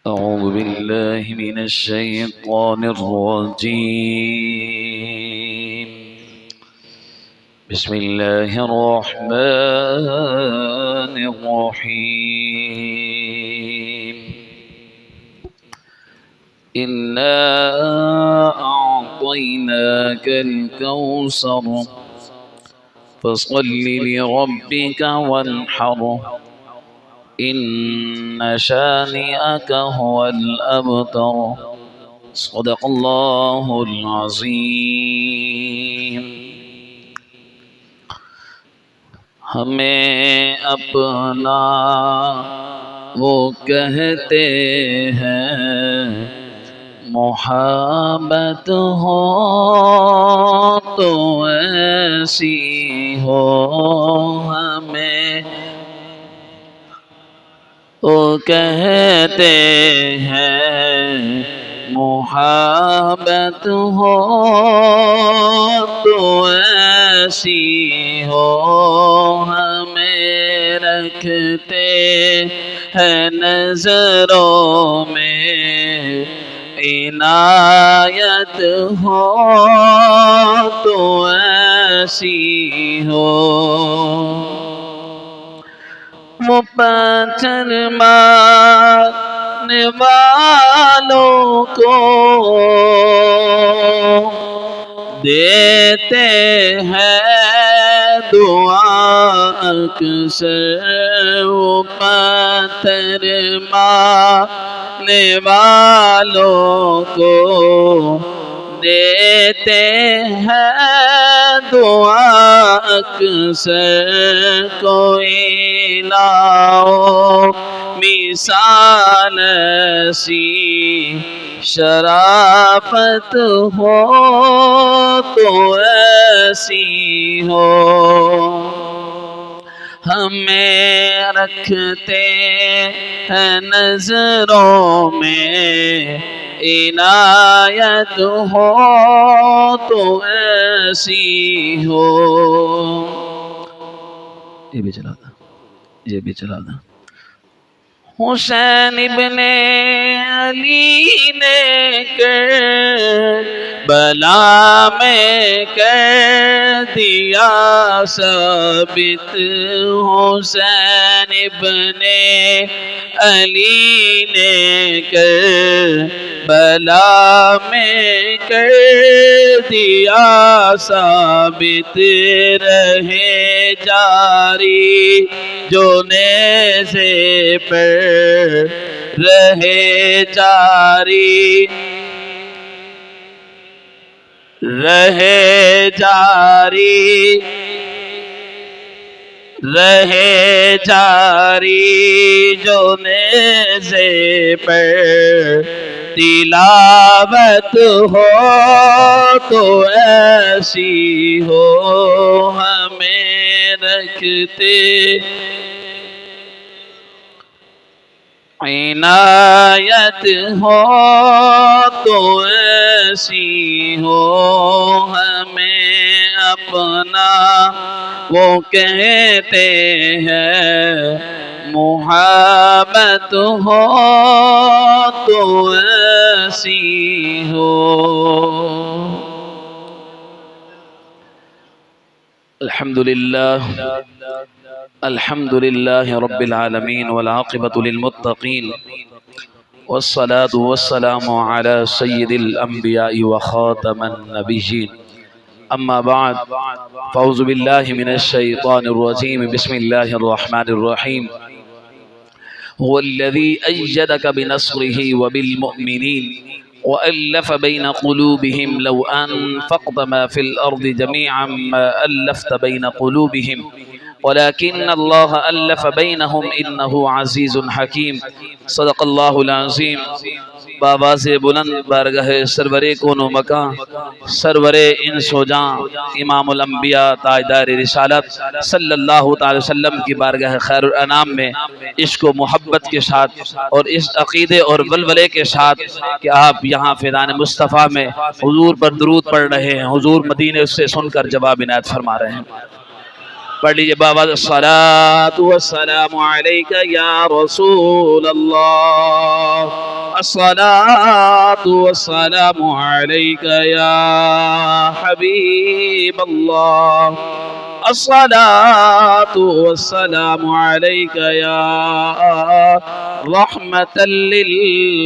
أعوذ بالله من الشيطان الرجيم. بسم الله الرحمن الرحيم. إنا أعطيناك الكوثر فصل لربك وانحر إن شانئك هو الأبتر. صدق الله العظيم. ہمیں اپنا وہ کہتے ہیں، محبت ہو تو ایسی ہو. ہمیں وہ کہتے ہیں، محبت ہو تو ایسی ہو. ہمیں رکھتے ہیں نظروں میں، عنایت ہو تو ایسی ہو. وہ پتھر مارنے والوں کو دیتے ہیں دعا اکثر. وہ پتھر مارنے والوں کو دیتے ہیں دعا اکثر. کوئی لاؤ مثال ایسی، شرافت ہو تو ایسی ہو. ہمیں رکھتے ہیں نظروں میں، عنایت ہو تو ایسی ہو. یہ بھی چلا تھا، یہ بھی چلا تھا. حسین ابن علی نے کربلا میں کر دیا ثابت. حسین ابن علی نے کربلا میں کر دیا ثابت. رہے جاری جو نیزے پر رہے جاری، رہے جاری، رہے جاری جو نیزے پر. تلاوت ہو تو ایسی ہو. ہمیں رکھتے عنایت ہو تو ایسی ہو. ہمیں اپنا وہ کہتے ہیں، محبت ہو تو ایسی ہو. الحمدللہ الحمدللہ رب العالمین والعاقبۃ للمتقین، والصلاة والسلام على سید الانبیاء وخاتم النبیین. اما بعد فاعوذ باللہ من الشیطان الرجیم. بسم اللہ الرحمن الرحیم. هو الذی ایدک بنصرہ وبالمؤمنین وألف بين قلوبهم. لو أنفقت ما في الأرض جميعا ما ألفت بين قلوبهم ولكن الله ألف بينهم إنه عزيز حكيم. صدق الله العظيم. بآواز بلند بارگاہ سرور کون و مکان، سرور انس و جان، امام الانبیاء تاجدار رسالت صلی اللہ تعالی وسلم کی بارگاہ خیر الانام میں عشق و محبت کے ساتھ اور اس عقیدے اور ولولے کے ساتھ کہ آپ یہاں فیضان مصطفیٰ میں حضور پر درود پڑھ رہے ہیں، حضور مدینے سے سن کر جواب عنایت فرما رہے ہیں. پڑھ لیجئے بابا، الصلاۃ والسلام علیک یا رسول اللہ، الصلاۃ والسلام علیک یا حبیب اللہ، الصلاۃ والسلام علیک یا رحمت للعالمین،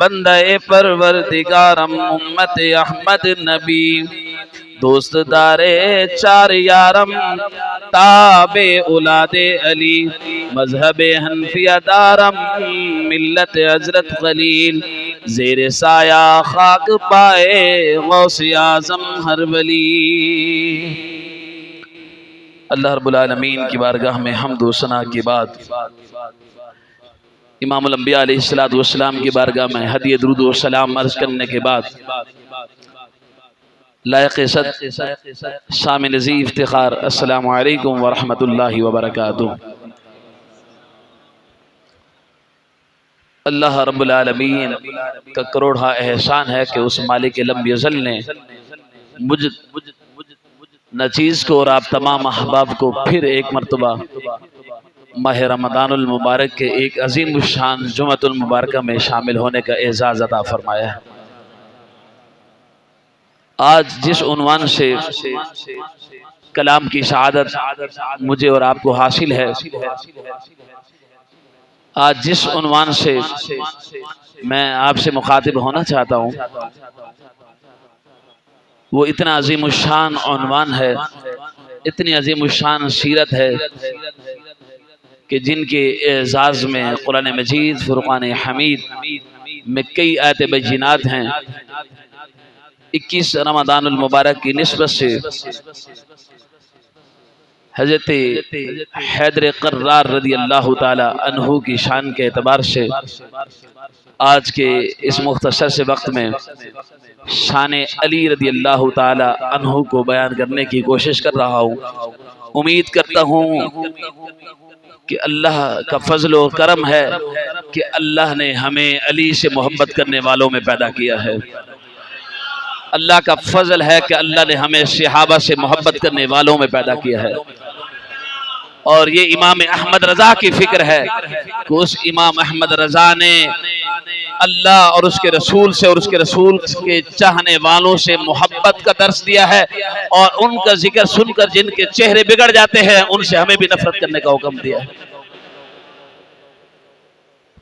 بندہ پروردگارم امت احمد نبی، دوست دارے چار یارم تابع اولاد علی، مذہب حنفیہ دارم ملت حضرت خلیل، زیر سایہ خاک پائے غوث اعظم ہر ولی۔ اللہ رب العالمین کی بارگاہ میں حمد و ثنا کے بعد امام الانبیاء علیہ السلام کی بارگاہ میں ہدیہ درود و سلام عرض کرنے کے بعد لائق صد شام نظیر افتخار السلام علیکم ورحمۃ اللہ وبرکاتہ۔ اللہ رب العالمین کا کروڑا احسان ہے کہ اس مالک لم یزل نے مجھ نچیز کو اور آپ تمام احباب کو پھر ایک مرتبہ ماہ رمضان المبارک کے ایک عظیم الشان جمعۃ المبارکہ میں شامل ہونے کا اعزاز عطا فرمایا ہے۔ آج جس عنوان سے کلام کی سعادت مجھے اور آپ کو حاصل ہے، آج جس عنوان سے میں آپ سے مخاطب ہونا چاہتا ہوں، وہ اتنا عظیم الشان عنوان ہے، اتنی عظیم الشان سیرت ہے کہ جن کے اعزاز میں قرآن مجید فرقان حمید میں کئی آیت بینات ہیں۔ 21 رمضان المبارک کی نسبت سے حضرت حیدر قرار رضی اللہ تعالی عنہ کی شان کے اعتبار سے آج کے اس مختصر سے وقت میں شان علی رضی اللہ تعالی عنہ کو بیان کرنے کی کوشش کر رہا ہوں۔ امید کرتا ہوں کہ اللہ کا فضل و کرم ہے کہ اللہ نے ہمیں علی سے محبت کرنے والوں میں پیدا کیا ہے۔ اللہ کا فضل ہے کہ اللہ نے ہمیں صحابہ سے محبت کرنے والوں میں پیدا کیا ہے، اور یہ امام احمد رضا کی فکر ہے کہ اس امام احمد رضا نے اللہ اور اس کے رسول سے اور اس کے رسول کے چاہنے والوں سے محبت کا درس دیا ہے، اور ان کا ذکر سن کر جن کے چہرے بگڑ جاتے ہیں ان سے ہمیں بھی نفرت کرنے کا حکم دیا ہے۔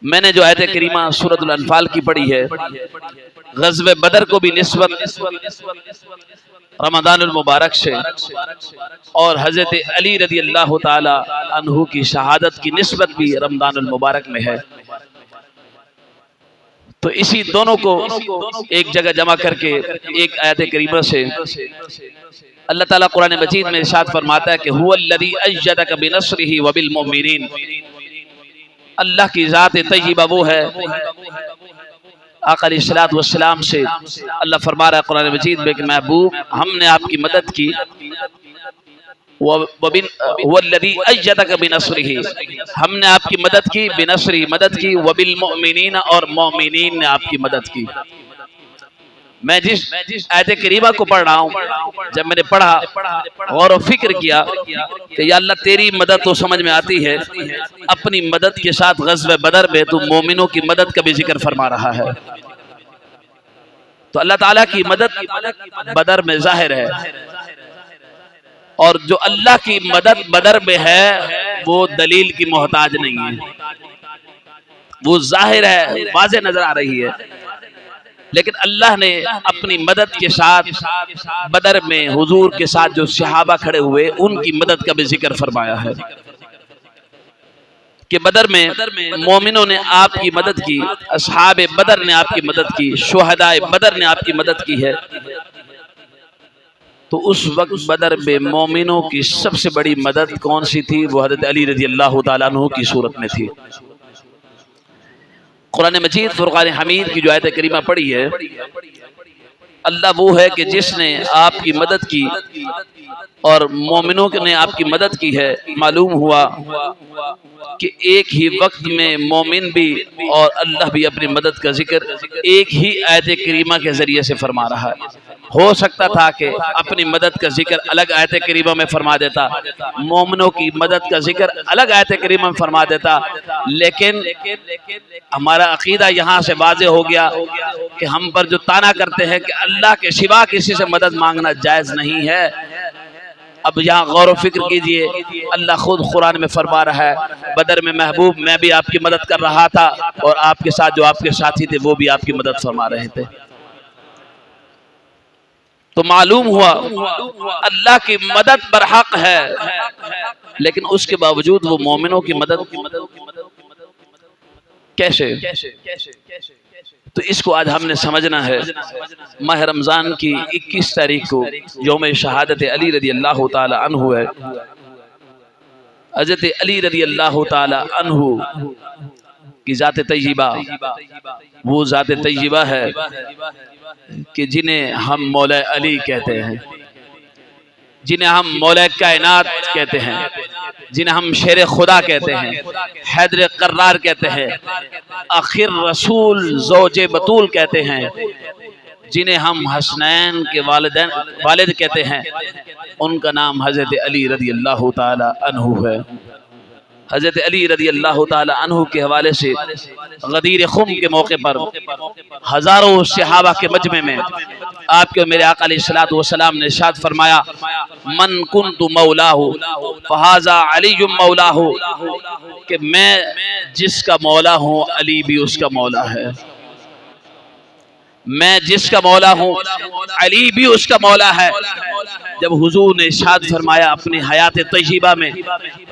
میں نے جو آیت کریمہ سورۃ الانفال کی پڑھی ہے، غزوہ بدر کو بھی نسبت رمضان المبارک سے اور حضرت علی رضی اللہ تعالی عنہ کی شہادت کی نسبت بھی رمضان المبارک میں ہے، تو اسی دونوں کو ایک جگہ جمع کر کے ایک آیت کریمہ سے اللہ تعالیٰ قرآن مجید میں ارشاد فرماتا ہے کہ هو الذی ایدک بنصرہ وبالمؤمنین، اللہ کی ذات طیبہ وہ ہے، آقا علیہ السلام سے اللہ فرما رہا ہے قرآن مجید میں کہ محبوب ہم نے آپ کی مدد کی، هو الذی ایدک بنصرہ، ہم نے آپ کی مدد کی، بنصرہ مدد کی، وبالمؤمنین اور مومنین نے آپ کی مدد کی۔ میں جس آیت کریمہ کو پڑھ رہا ہوں، جب میں نے پڑھا غور و فکر کیا کہ یا اللہ تیری مدد تو سمجھ میں آتی ہے، اپنی مدد کے ساتھ غزوہ بدر میں تو مومنوں کی مدد کا بھی ذکر فرما رہا ہے، تو اللہ تعالیٰ کی مدد بدر میں ظاہر ہے، اور جو اللہ کی مدد بدر میں ہے وہ دلیل کی محتاج نہیں ہے، وہ ظاہر ہے، واضح نظر آ رہی ہے، لیکن اللہ نے اپنی مدد کے ساتھ بدر میں حضور کے ساتھ جو صحابہ کھڑے ہوئے ان کی مدد کا بھی ذکر فرمایا ہے کہ بدر میں مومنوں نے آپ کی مدد کی، اصحاب بدر نے آپ کی مدد کی، شہداء بدر نے آپ کی مدد کی ہے۔ تو اس وقت بدر میں مومنوں کی سب سے بڑی مدد کون سی تھی؟ وہ حضرت علی رضی اللہ تعالیٰ عنہ کی صورت میں تھی۔ قرآن مجید فرقان حمید کی جو آیت کریمہ پڑھی ہے، اللہ وہ ہے کہ جس نے آپ کی مدد کی اور مومنوں نے آپ کی مدد کی ہے۔ معلوم ہوا کہ ایک ہی وقت میں مومن بھی اور اللہ بھی اپنی مدد کا ذکر ایک ہی آیت کریمہ کے ذریعے سے فرما رہا ہے۔ ہو سکتا تھا کہ اپنی مدد کا ذکر الگ آیت کریمہ میں فرما دیتا، مومنوں کی مدد کا ذکر الگ آیت کریمہ میں فرما دیتا، لیکن ہمارا عقیدہ یہاں سے واضح ہو گیا کہ ہم پر جو طعنا کرتے ہیں کہ اللہ کے سوا کسی سے مدد مانگنا جائز نہیں ہے۔ اب یہاں غور و فکر کیجئے، اللہ خود قرآن میں فرما رہا ہے، بدر میں محبوب میں بھی آپ کی مدد کر رہا تھا اور آپ کے ساتھ جو آپ کے ساتھی تھے وہ بھی آپ کی مدد فرما رہے تھے۔ تو معلوم ہوا اللہ کی مدد برحق ہے، لیکن اس کے باوجود وہ مومنوں کی مدد کیسے؟ تو اس کو آج ہم نے سمجھنا ہے۔ ماہ رمضان کی 21 تاریخ کو یوم شہادت علی رضی اللہ تعالی عنہ ہے۔ حضرت علی رضی اللہ تعالی عنہ کی ذات طیبہ وہ ذات طیبہ ہے کہ جنہیں ہم مولا علی کہتے ہیں، جنہیں ہم مولا کائنات کہتے ہیں، جنہیں ہم شیر خدا کہتے ہیں، حیدر قرار کہتے ہیں، آخر رسول زوج بطول کہتے ہیں، جنہیں ہم حسنین کے والد کہتے ہیں، ان کا نام حضرت علی رضی اللہ تعالی عنہ ہے۔ حضرت علی رضی اللہ تعالی عنہ کے حوالے سے غدیر خم کے موقع پر ہزاروں صحابہ کے مجمع میں آپ کے میرے آقا علیہ الصلوۃ والسلام نے ارشاد فرمایا، من کنت مولاہ فہذا علی مولاہ، کہ میں جس کا مولا ہوں علی بھی اس کا مولا ہے، میں جس کا مولا ہوں علی بھی اس کا مولا ہے۔ جب حضور نے ارشاد فرمایا اپنی حیات طیبہ میں،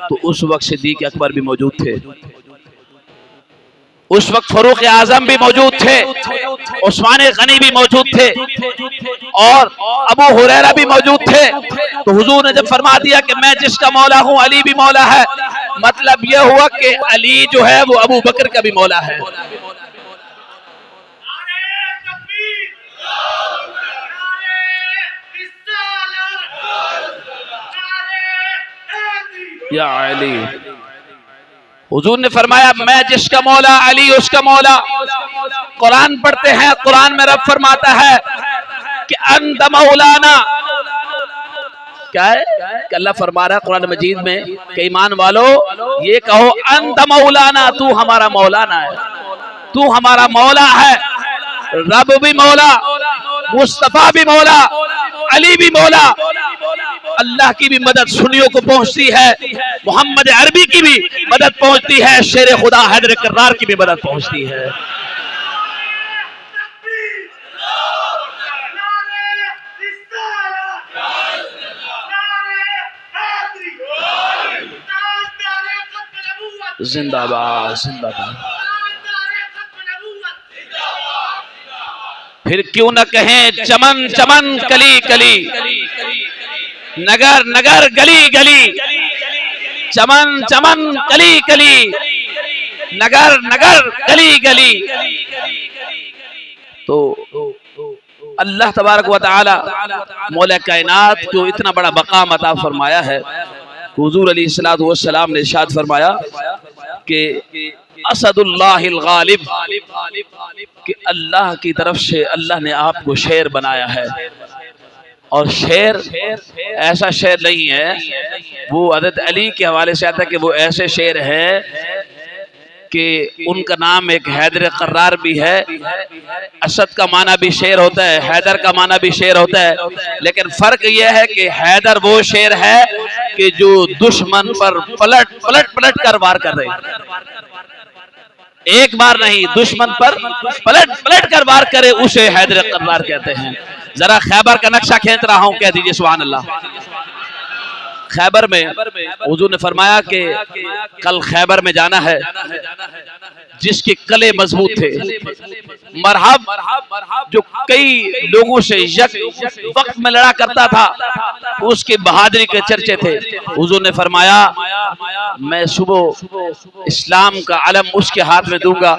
تو اس وقت صدیق اکبر بھی موجود تھے، اس وقت فاروق اعظم بھی موجود تھے، عثمان غنی بھی موجود تھے، اور ابو ہریرہ بھی موجود تھے۔ تو حضور نے جب فرما دیا کہ میں جس کا مولا ہوں علی بھی مولا ہے، مطلب یہ ہوا کہ علی جو ہے وہ ابو بکر کا بھی مولا ہے۔ یا علی، حضور نے فرمایا میں جس کا مولا علی اس کا مولا۔ قرآن پڑھتے ہیں، قرآن میں رب فرماتا ہے کہ انت مولانا، کیا ہے کہ اللہ فرما رہا ہے قرآن مجید میں کہ ایمان والو یہ کہو انت مولانا، تو ہمارا مولانا ہے، تو ہمارا مولا ہے۔ رب بھی مولا، مصطفیٰ بھی مولا، علی بھی مولا۔ اللہ کی بھی مدد سنیوں کو پہنچتی ہے، محمد عربی کی بھی مدد پہنچتی ہے، شیر خدا حیدر قرار کی بھی مدد پہنچتی ہے۔ زندہ باد، زندہ باد۔ پھر کیوں نہ کہیں چمن چمن کلی کلی، نگر نگر گلی گلی، چمن چمن کلی کلی، نگر نگر گلی گلی۔ تو اللہ تبارک و تعالی مولا کائنات کو اتنا بڑا مقام عطا فرمایا ہے۔ حضور علیہ الصلوۃ والسلام نے ارشاد فرمایا کہ اسد اللہ الغالب، کہ اللہ کی طرف سے اللہ نے آپ کو شیر بنایا ہے، اور شیر ایسا شیر نہیں ہے، وہ حضرت علی کے حوالے سے آتا ہے کہ وہ ایسے شیر ہیں کہ ان کا نام ایک حیدر قرار بھی ہے۔ اسد کا معنی بھی شیر ہوتا ہے، حیدر کا معنی بھی شیر ہوتا ہے، لیکن فرق یہ ہے کہ حیدر وہ شیر ہے کہ جو دشمن پر پلٹ پلٹ پلٹ کر وار کر رہے، ایک بار نہیں، دشمن پر پلٹ پلٹ کر وار کرے، اسے حیدر قرار کہتے ہیں۔ ذرا خیبر کا نقشہ کھینچ رہا ہوں، کہہ دیجئے سبحان اللہ۔ خیبر میں حضور نے فرمایا کہ کل خیبر میں جانا ہے، جس کے قلعے مضبوط تھے، مرحب جو کئی لوگوں سے یک وقت میں لڑا کرتا تھا، اس کی بہادری کے چرچے تھے۔ حضور نے فرمایا میں صبح اسلام کا علم اس کے ہاتھ میں دوں گا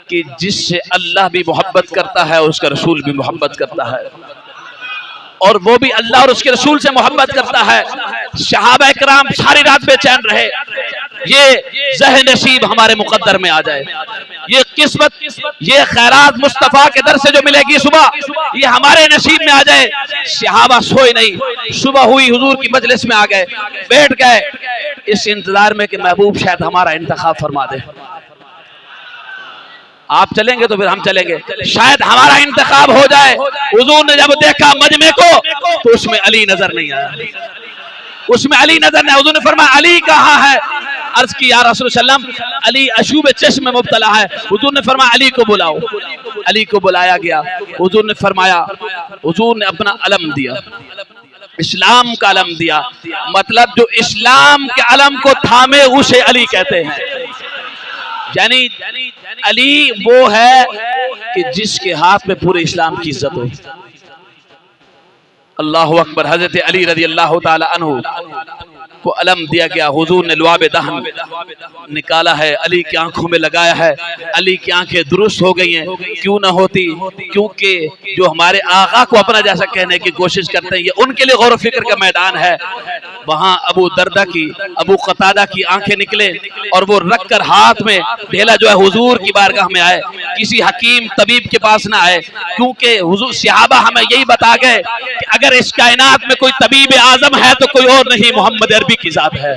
کہ جس سے اللہ بھی محبت کرتا ہے، اس کا رسول بھی محبت کرتا ہے، اور وہ بھی اللہ اور اس کے رسول سے محبت کرتا ہے۔ صحابہ کرام ساری رات بے چین رہے، یہ ذہن نصیب ہمارے مقدر میں آ جائے۔ یہ قسمت، یہ خیرات مصطفیٰ کے در سے جو ملے گی صبح، یہ ہمارے نصیب میں آ جائے۔ صحابہ سوئے نہیں، صبح ہوئی حضور کی مجلس میں آ گئے، بیٹھ گئے اس انتظار میں کہ محبوب شاید ہمارا انتخاب فرما دے۔ آپ چلیں گے تو پھر ہم چلیں گے، شاید ہمارا انتخاب ہو جائے۔ حضور نے جب دیکھا مجمع کو تو اس میں علی نظر نہیں آیا، اس میں علی نظر نہیں۔ حضور نے فرمایا علی کہاں ہے؟ عرض کی یا رسول اللہ صلی اللہ علیہ وسلم علی عشوب چشم میں مبتلا ہے۔ حضور نے فرمایا علی کو بلاؤ۔ علی کو بلایا گیا، حضور نے فرمایا، حضور نے اپنا علم دیا، اسلام کا علم دیا، مطلب جو اسلام کے علم کو تھامے اسے علی کہتے ہیں۔ یعنی علی وہ ہے کہ جس کے ہاتھ میں پورے اسلام کی عزت ہو۔ اللہ اکبر۔ حضرت علی رضی اللہ تعالی عنہ کو علم دیا گیا، حضور نے لعاب دہن نکالا ہے، علی کی آنکھوں میں لگایا ہے، علی کی آنکھیں درست ہو گئی ہیں۔ کیوں نہ ہوتی؟ کیونکہ جو ہمارے آقا کو اپنا جیسا کہنے کی کوشش کرتے ہیں، یہ ان کے لیے غور و فکر کا میدان ہے۔ وہاں ابو دردہ کی، ابو قتادہ کی آنکھیں نکلے اور وہ رکھ کر ہاتھ میں ڈھیلا جو ہے حضور کی بارگاہ میں آئے، کسی حکیم طبیب کے پاس نہ آئے، کیونکہ حضور صحابہ ہمیں یہی بتا گئے کہ اگر اس کائنات میں کوئی طبیب اعظم ہے تو کوئی اور نہیں، محمد عربی کی ذات ہے۔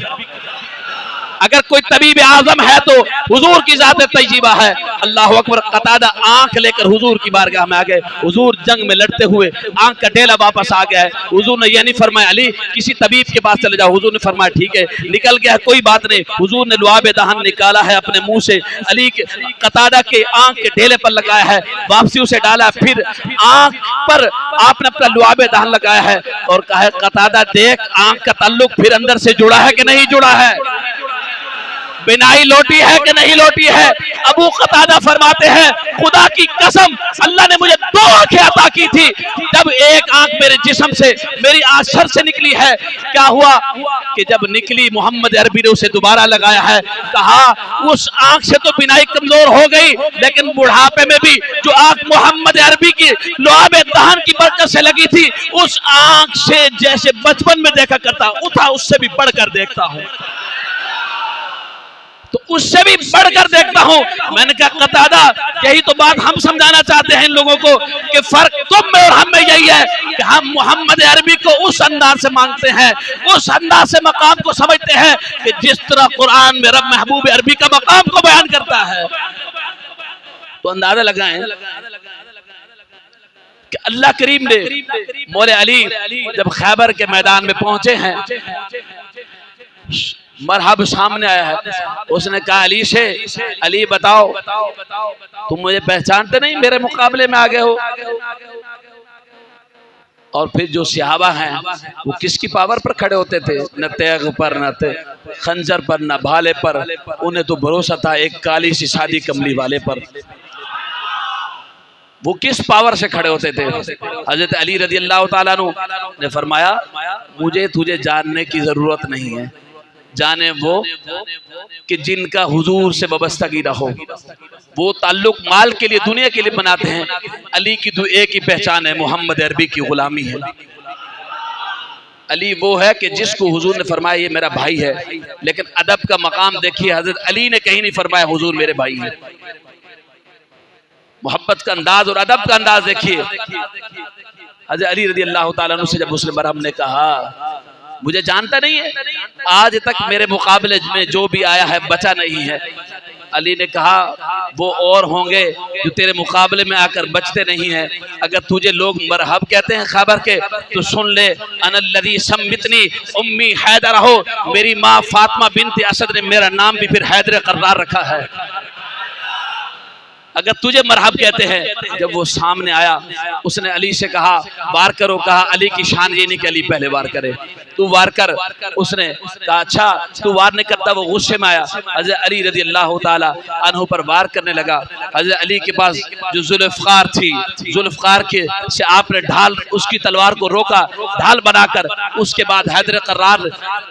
اگر کوئی طبیب اعظم ہے تو حضور کی ذات طیبہ ہے۔ اللہ اکبر۔ قتادہ آنکھ لے کر حضور کی بارگاہ میں آ گئے، حضور جنگ میں لڑتے ہوئے آنکھ کا ڈھیلا واپس آ گیا ہے۔ حضور نے یہ نہیں فرمایا علی کسی طبیب کے پاس چلے جاؤ، حضور نے فرمایا ٹھیک ہے، نکل گیا کوئی بات نہیں۔ حضور نے لعاب دہن نکالا ہے اپنے منہ سے، علی کے قتادہ کے آنکھ کے ڈھیلے پر لگایا ہے، واپسی اسے ڈالا، پھر آنکھ پر آپ نے اپنا لعاب دہن لگایا ہے اور کہا ہے قتادہ دیکھ آنکھ کا تعلق پھر اندر سے جڑا ہے کہ نہیں جڑا ہے، بینائی لوٹی ہے کہ نہیں لوٹی ہے۔ ابو قتادہ فرماتے ہیں خدا کی قسم اللہ نے مجھے دو آنکھیں عطا کی تھی، جب ایک آنکھ میرے جسم سے میری سر سے نکلی ہے، کیا ہوا کہ جب نکلی محمد عربی نے اسے دوبارہ لگایا ہے، کہا اس آنکھ سے تو بینائی کمزور ہو گئی لیکن بڑھاپے میں بھی جو آنکھ محمد عربی کی لعاب دہن کی برکت سے لگی تھی، اس آنکھ سے جیسے بچپن میں دیکھا کرتا اتھا اس سے بھی بڑھ کر دیکھتا ہوں، تو اس سے بھی بڑھ کر دیکھتا ہوں۔ میں نے کہا قتادہ یہی تو بات ہم سمجھانا چاہتے ہیں ان لوگوں کو کہ فرق تم میں اور ہم میں یہی ہے کہ ہم محمد عربی کو اس انداز سے مانگتے ہیں، اس انداز سے مقام کو سمجھتے ہیں کہ جس طرح قرآن میں رب محبوب عربی کا مقام کو بیان کرتا ہے۔ تو اندازہ لگائیں کہ اللہ کریم نے مولا علی جب خیبر کے میدان میں پہنچے ہیں، مرحب سامنے آیا ہے، اس نے کہا علی سے علی بتاؤ تم مجھے پہچانتے نہیں، میرے مقابلے میں آگے ہو؟ اور پھر جو صحابہ ہیں وہ کس کی پاور پر کھڑے ہوتے تھے؟ نہ تیغ پر، نہ خنجر پر، نہ بھالے پر، انہیں تو بھروسہ تھا ایک کالی سی سادی کملی والے پر۔ وہ کس پاور سے کھڑے ہوتے تھے؟ حضرت علی رضی اللہ تعالیٰ عنہ نے فرمایا مجھے تجھے جاننے کی ضرورت نہیں ہے، جانے وہ کہ جن کا حضور سے وابستگی نہ ہو، وہ تعلق مال کے لیے دنیا کے لیے بناتے ہیں۔ علی کی تو ایک ہی پہچان ہے، محمد عربی کی غلامی ہے۔ علی وہ ہے کہ جس کو حضور نے فرمایا یہ میرا بھائی ہے، لیکن ادب کا مقام دیکھیے، حضرت علی نے کہیں نہیں فرمایا حضور میرے بھائی ہیں۔ محبت کا انداز اور ادب کا انداز دیکھیے۔ حضرت علی رضی اللہ تعالیٰ عنہ سے جب مسلم برہم نے کہا مجھے جانتا نہیں ہے، آج تک میرے مقابلے میں جو بھی آیا ہے بچا نہیں ہے۔ علی نے کہا وہ اور ہوں گے جو تیرے مقابلے میں آ کر بچتے نہیں ہیں، اگر تجھے لوگ مرحب کہتے ہیں خیبر کے تو سن لے، انا الذی سمتنی امی حیدر ہو، میری ماں فاطمہ بنت اسد نے میرا نام بھی پھر حیدر قرار رکھا ہے۔ اگر تجھے مرحب کہتے ہیں۔ جب وہ سامنے آیا اس نے علی سے کہا وار کرو، کہا علی کی شان یہ نہیں کہ علی پہلے وار کرے، تو وار کر۔ اس نے کہا اچھا تو وار نہیں کرتا، وہ غصے میں آیا، حضرت علی رضی اللہ تعالی عنہ پر وار کرنے لگا۔ حضرت علی کے پاس جو ذوالفقار تھی، ذوالفقار کے سے آپ نے ڈھال اس کی تلوار کو روکا ڈھال بنا کر، اس کے بعد حیدر قرار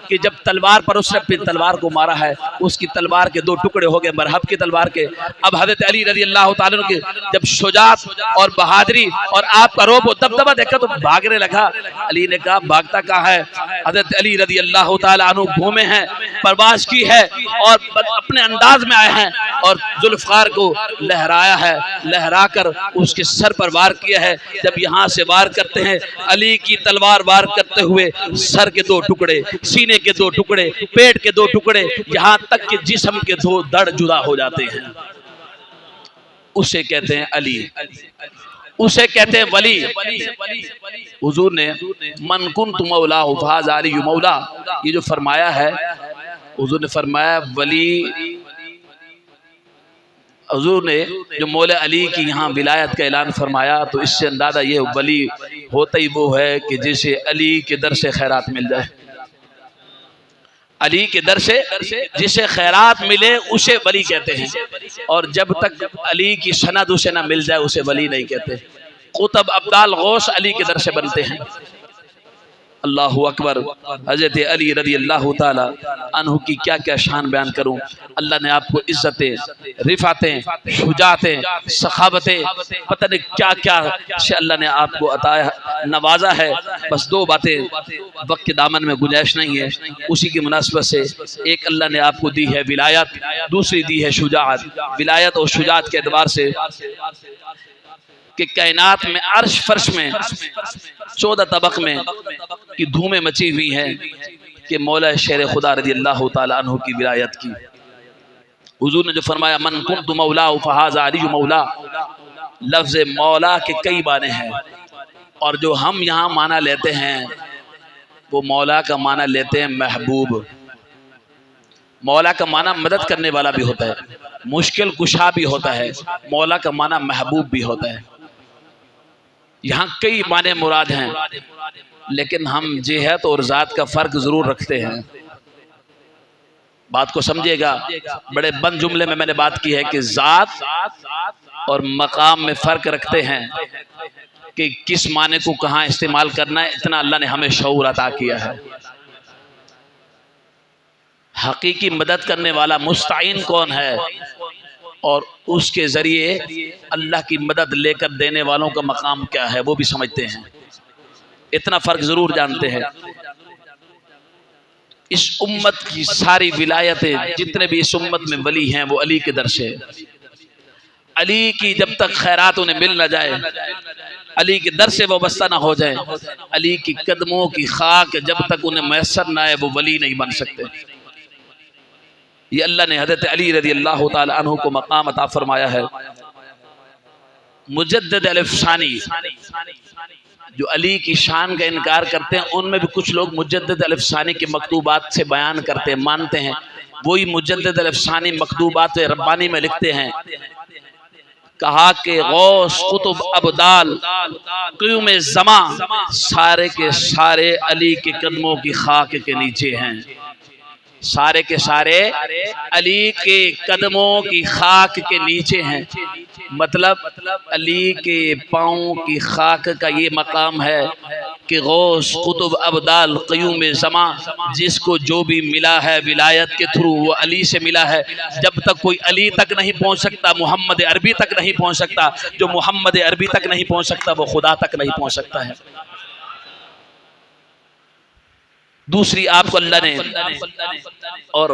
کہ جب تلوار پر اس نے اپنی تلوار کو مارا ہے، اس کی تلوار کے دو ٹکڑے ہو گئے مرحب کی تلوار کے۔ اب حضرت علی رضی اللہ اللہ تعالیٰ عنہ کی جب شجاعت اور بہادری اور آپ کا روب و دبدبہ دیکھا تو بھاگنے لگا. علی نے کہا بھاگتا کہاں ہے؟ حضرت علی رضی اللہ تعالیٰ عنہ گھومے ہیں، پرواز کی ہے اور اپنے انداز میں آئے ہیں اور ذوالفقار کو لہرایا ہے، لہرا کر اس کے سر پر وار کیا ہے. جب یہاں سے وار کرتے ہیں علی کی تلوار وار کرتے ہوئے سر کے 2 ٹکڑے، سینے کے 2 ٹکڑے، پیٹ کے 2 ٹکڑے، یہاں تک کہ جسم کے 2 دڑ جدا ہو جاتے ہیں. اسے کہتے ہیں علی، اسے کہتے ہیں ولی. حضور نے من کنت مولا فہذا علی مولا، یہ جو فرمایا ہے حضور نے فرمایا ولی، حضور نے جو مولا علی کی یہاں ولایت کا اعلان فرمایا تو اس سے اندازہ یہ ولی ہوتا ہی وہ ہے کہ جسے علی کے در سے خیرات مل جائے. علی کے در سے جسے خیرات ملے اسے ولی کہتے ہیں، اور جب تک علی کی سند اسے نہ مل جائے اسے ولی نہیں کہتے. قطب ابدال غوث علی کے در سے بنتے ہیں. اللہ اکبر. حضرت علی رضی اللہ تعالی عنہ کی کیا کیا شان بیان کروں. اللہ نے آپ کو عزتیں، رفعتیں، شجاعتیں، سخاوتیں، پتہ نہیں کیا کیا سے اللہ نے آپ کو عطا نوازا ہے. بس 2 باتیں وقت کے دامن میں گنجائش نہیں ہے، اسی کی مناسبت سے ایک اللہ نے آپ کو دی ہے ولایت، دوسری دی ہے شجاعت. ولایت اور شجاعت کے اعتبار سے کہ کائنات میں عرش فرش میں 14 طبق میں کی دھومیں مچی ہوئی ہیں کہ مولا شیر خدا رضی اللہ تعالی عنہ کی ولایت کی. حضور نے جو فرمایا من کنت مولا فہذا علی مولا، لفظ مولا کے کئی معنی ہیں، اور جو ہم یہاں معنی لیتے ہیں وہ مولا کا معنی لیتے ہیں محبوب. مولا کا معنی مدد کرنے والا بھی ہوتا ہے، مشکل کشا بھی ہوتا ہے، مولا کا معنی محبوب بھی ہوتا ہے. یہاں کئی معنی مراد ہیں، لیکن ہم جہت اور ذات کا فرق ضرور رکھتے ہیں. بات کو سمجھے گا. بڑے بند جملے میں نے بات کی ہے کہ ذات اور مقام میں فرق رکھتے ہیں کہ کس معنی کو کہاں استعمال کرنا ہے. اتنا اللہ نے ہمیں شعور عطا کیا ہے. حقیقی مدد کرنے والا مستعین کون ہے اور اس کے ذریعے اللہ کی مدد لے کر دینے والوں کا مقام کیا ہے وہ بھی سمجھتے ہیں. اتنا فرق ضرور جانتے ہیں. اس امت کی ساری ولایتیں جتنے بھی اس امت میں ولی ہیں وہ علی کے در سے. علی کی جب تک خیرات انہیں مل نہ جائے، علی کے در سے وابستہ نہ ہو جائیں، علی کی قدموں کی خاک جب تک انہیں میسر نہ آئے وہ ولی نہیں بن سکتے. یہ اللہ نے حضرت علی رضی اللہ تعالی عنہ کو مقام عطا فرمایا ہے. مجدد الف ثانی جو علی کی شان کا انکار کرتے ہیں ان میں بھی کچھ لوگ مجدد الف ثانی کے مکتوبات سے بیان کرتے ہیں، مانتے ہیں. وہی مجدد الف ثانی مکتوبات ربانی میں لکھتے ہیں، کہا کہ غوث قطب ابدال قیوم زمان سارے کے سارے علی کے قدموں کی خاک کے نیچے ہیں. سارے کے سارے علی کے قدموں کی خاک کے نیچے ہیں. مطلب علی کے پاؤں کی خاک کا یہ مقام ہے کہ غوث قطب ابدال قیوم زمان جس کو جو بھی ملا ہے ولایت کے تھرو وہ علی سے ملا ہے. جب تک کوئی علی تک نہیں پہنچ سکتا محمد عربی تک نہیں پہنچ سکتا. جو محمد عربی تک نہیں پہنچ سکتا وہ خدا تک نہیں پہنچ سکتا ہے. دوسری آپ کو اللہ نے، اور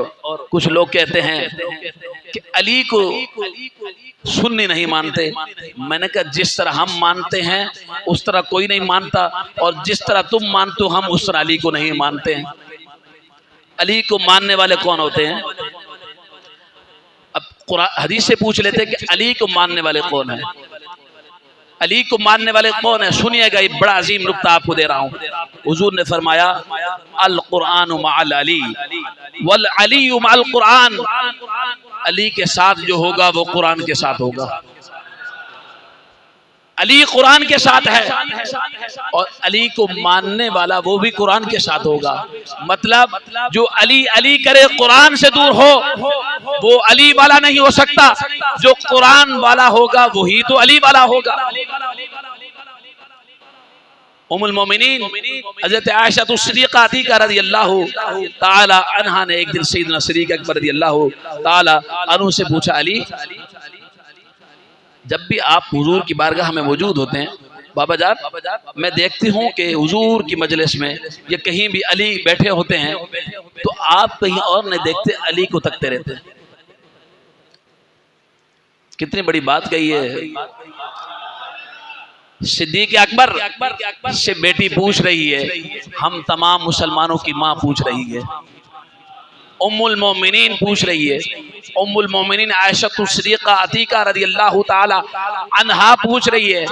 کچھ لوگ کہتے ہیں کہ علی کو سنی نہیں مانتے. میں نے کہا جس طرح ہم مانتے ہیں اس طرح کوئی نہیں مانتا، اور جس طرح تم مانتے ہو ہم اس طرح علی کو نہیں مانتے ہیں. علی کو ماننے والے کون ہوتے ہیں؟ اب قرآن حدیث سے پوچھ لیتے کہ علی کو ماننے والے کون ہیں. علی کو ماننے والے کون ہیں؟ سنیے گا، یہ بڑا عظیم نقطہ آپ کو دے رہا ہوں. حضور نے فرمایا القرآن مع العلی والعلی مع القرآن. علی کے ساتھ جو ہوگا وہ قرآن کے ساتھ ہوگا. علی قرآن کے ساتھ ہے اور علی کو ماننے والا وہ بھی قرآن کے ساتھ ہوگا. مطلب جو علی علی کرے قرآن سے دور ہو وہ علی والا نہیں ہو سکتا. جو قرآن والا ہوگا وہی تو علی والا ہوگا. ام المومنین حضرت عائشہ الصدیقہ عتیقہ رضی اللہ تعالی عنہا نے ایک دن سیدنا صدیق اکبر رضی اللہ تعالی عنہ سے پوچھا علی جب بھی آپ حضور کی بارگاہ میں موجود ہوتے ہیں بابا جان، میں دیکھتی ہوں کہ حضور کی مجلس میں یا کہیں بھی علی بیٹھے ہوتے ہیں تو آپ کہیں اور نہیں دیکھتے، علی کو تکتے رہتے ہیں۔ کتنی بڑی بات کہی ہے۔ صدیق اکبر سے بیٹی پوچھ رہی ہے، ہم تمام مسلمانوں کی ماں پوچھ رہی ہے، ام المومنین پوچھ رہی ہے، ام المومنین عائشہ صدیقہ عتیقہ رضی اللہ تعالی عنہا پوچھ رہی ہے،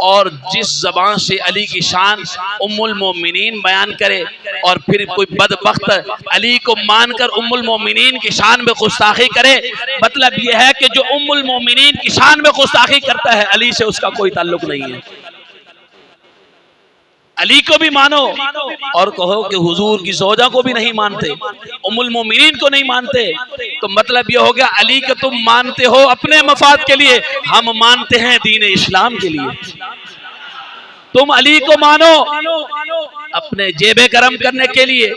اور جس زبان سے علی کی شان ام المومنین بیان کرے اور پھر کوئی بدبخت علی کو مان کر ام المومنین کی شان میں گستاخی کرے، مطلب یہ ہے کہ جو ام المومنین کی شان میں گستاخی کرتا ہے علی سے اس کا کوئی تعلق نہیں ہے۔ علی کو بھی مانو اور کہو کہ حضور کی زوجہ کو بھی نہیں مانتے، ام المومنین کو نہیں مانتے، تو مطلب یہ ہو گیا علی کو تم مانتے ہو اپنے مفاد کے لیے، ہم مانتے ہیں دین اسلام کے لیے۔ تم علی کو مانو اپنے جیب گرم کرنے کے لیے،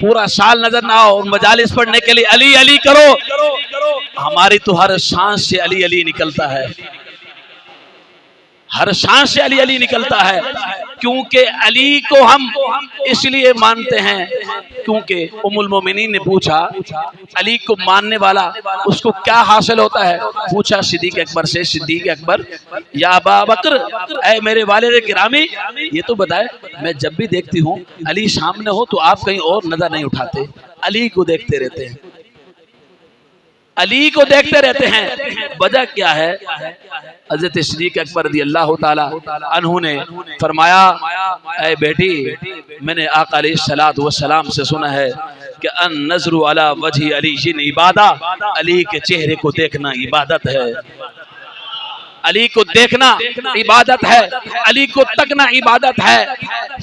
پورا سال نظر نہ آؤ مجالس پڑھنے کے لیے علی علی کرو، ہماری تو ہر سانس سے علی علی نکلتا ہے، ہر سانس سے علی علی نکلتا ہے، کیونکہ علی کو ہم اس لیے مانتے ہیں کیونکہ ام المومنین نے پوچھا علی کو ماننے والا اس کو کیا حاصل ہوتا ہے، پوچھا صدیق اکبر سے، صدیق اکبر یا ابا بکر، اے میرے والد گرامی یہ تو بتائے، میں جب بھی دیکھتی ہوں علی سامنے ہو تو آپ کہیں اور نظر نہیں اٹھاتے، علی کو دیکھتے رہتے ہیں، علی کو دیکھتے رہتے ہیں، وجہ کیا ہے؟ حضرت صدیق اکبر رضی اللہ تعالی عنہ نے فرمایا، اے بیٹی میں نے آقا علیہ السلام سے سنا ہے کہ النظر علی وجہ علی عبادہ، علی کے چہرے کو دیکھنا عبادت ہے، علی کو دیکھنا عبادت ہے، علی کو تکنا عبادت ہے۔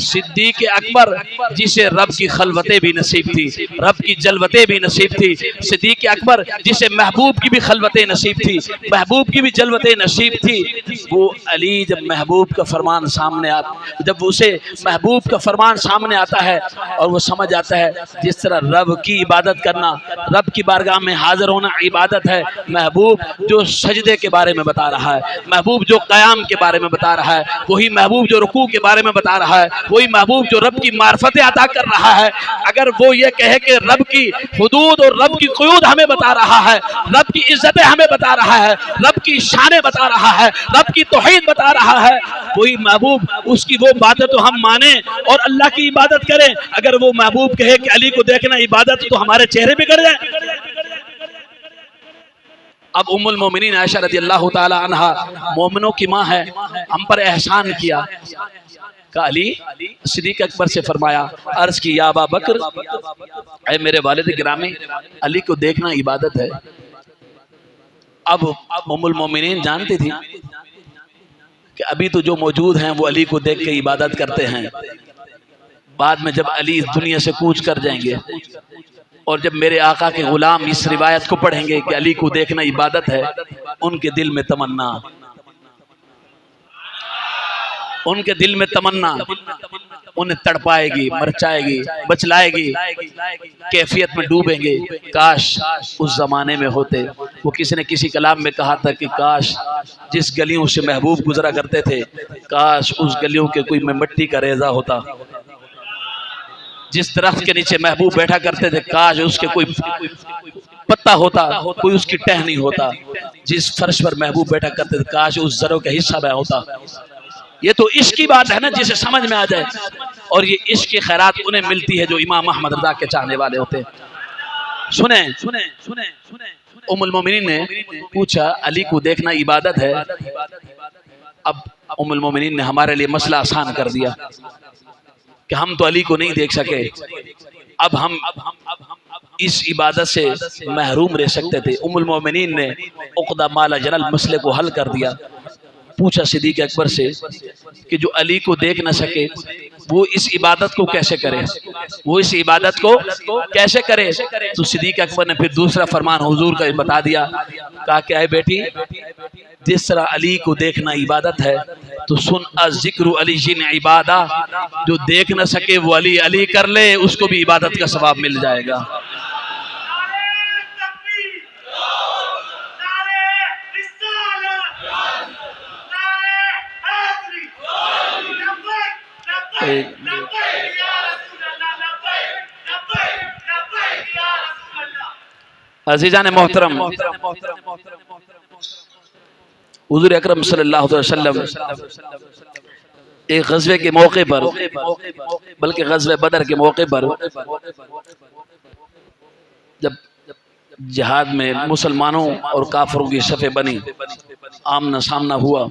صدیق اکبر جسے رب کی خلوتیں بھی نصیب تھی، رب کی جلوتیں بھی نصیب تھی، صدیق اکبر جسے محبوب کی بھی خلوتیں نصیب تھی، محبوب کی بھی جلوتیں نصیب تھی، وہ علی جب محبوب کا فرمان سامنے آتا، جب اسے محبوب کا فرمان سامنے آتا ہے اور وہ سمجھ آتا ہے جس طرح رب کی عبادت کرنا، رب کی بارگاہ میں حاضر ہونا عبادت ہے، محبوب جو سجدے کے بارے میں بتا رہا ہے، محبوب جو قیام کے بارے میں بتا رہا ہے، وہی محبوب جو رکوع کے بارے میں بتا رہا ہے، وہی محبوب جو رب کی معرفت عطا کر رہا ہے، اگر وہ یہ کہے کہ رب کی حدود اور رب کی قیود ہمیں بتا رہا ہے، رب کی عزتیں ہمیں بتا رہا ہے، رب کی شانیں بتا رہا ہے، رب کی توحید بتا رہا ہے، وہی محبوب اس کی وہ باتیں تو ہم مانیں اور اللہ کی عبادت کریں۔ اگر وہ محبوب کہے کہ علی کو دیکھنا عبادت تو ہمارے چہرے بگڑ جائیں۔ اب ام المومنین عائشہ رضی اللہ تعالی عنہا مومنوں کی ماں ہے، ہم پر احسان کیا، کہ علی صدیق اکبر سے فرمایا، عرض کی یا ابا بکر، اے میرے والد گرامی علی کو دیکھنا عبادت ہے۔ اب ام المومنین جانتی تھی کہ ابھی تو جو موجود ہیں وہ علی کو دیکھ کے عبادت کرتے ہیں، بعد میں جب علی اس دنیا سے کوچ کر جائیں گے اور جب میرے آقا کے غلام اس روایت کو پڑھیں گے کہ علی کو دیکھنا عبادت ہے، ان کے دل میں تمنا، ان کے دل میں تمنا انہیں تڑپائے گی، مرچائے گی، بچلائے گی، کیفیت میں ڈوبیں گے، کاش اس زمانے میں ہوتے۔ وہ کسی نے کسی کلام میں کہا تھا کہ کاش جس گلیوں سے محبوب گزرا کرتے تھے، کاش اس گلیوں کے کوئی میں مٹی کا ریزہ ہوتا، جس درخت کے نیچے محبوب بیٹھا کرتے تھے کاش اس کے کوئی پتہ ہوتا، کوئی اس کی ٹہنی نہیں ہوتا، جس فرش پر محبوب بیٹھا کرتے تھے کاش اس ذروں کا حصہ میں ہوتا۔ یہ تو عشق کی بات ہے نا جسے سمجھ میں آ جائے، اور یہ عشق کی خیرات انہیں ملتی ہے جو امام احمد رضا کے چاہنے والے ہوتے ہیں۔ سنیں ام المومنین نے پوچھا علی کو دیکھنا عبادت ہے، اب ام المومنین نے ہمارے لیے مسئلہ آسان کر دیا کہ ہم تو علی کو نہیں دیکھ سکے، اب ہم اس عبادت سے محروم رہ سکتے تھے۔ ام المومنین نے عقدہ مالا جلل مسئلے کو حل کر دیا، پوچھا صدیق اکبر سے کہ جو علی کو دیکھ نہ سکے وہ اس عبادت کو کیسے کرے، وہ اس عبادت کو کیسے کرے؟ تو صدیق اکبر نے پھر دوسرا فرمان حضور کا بتا دیا، کہا کہ اے بیٹی جس طرح علی کو دیکھنا عبادت ہے تو سن الذکر علی جن عبادہ، جو دیکھ نہ سکے وہ علی علی کر لے، اس کو بھی عبادت کا ثواب مل جائے گا۔ عزیزان محترم، حضور اکرم صلی اللہ علیہ وسلم ایک غزوے کے موقع پر، بلکہ غزوہ بدر کے موقع پر، جب جہاد میں مسلمانوں اور کافروں کی صفیں بنی، آمنا سامنا ہوا،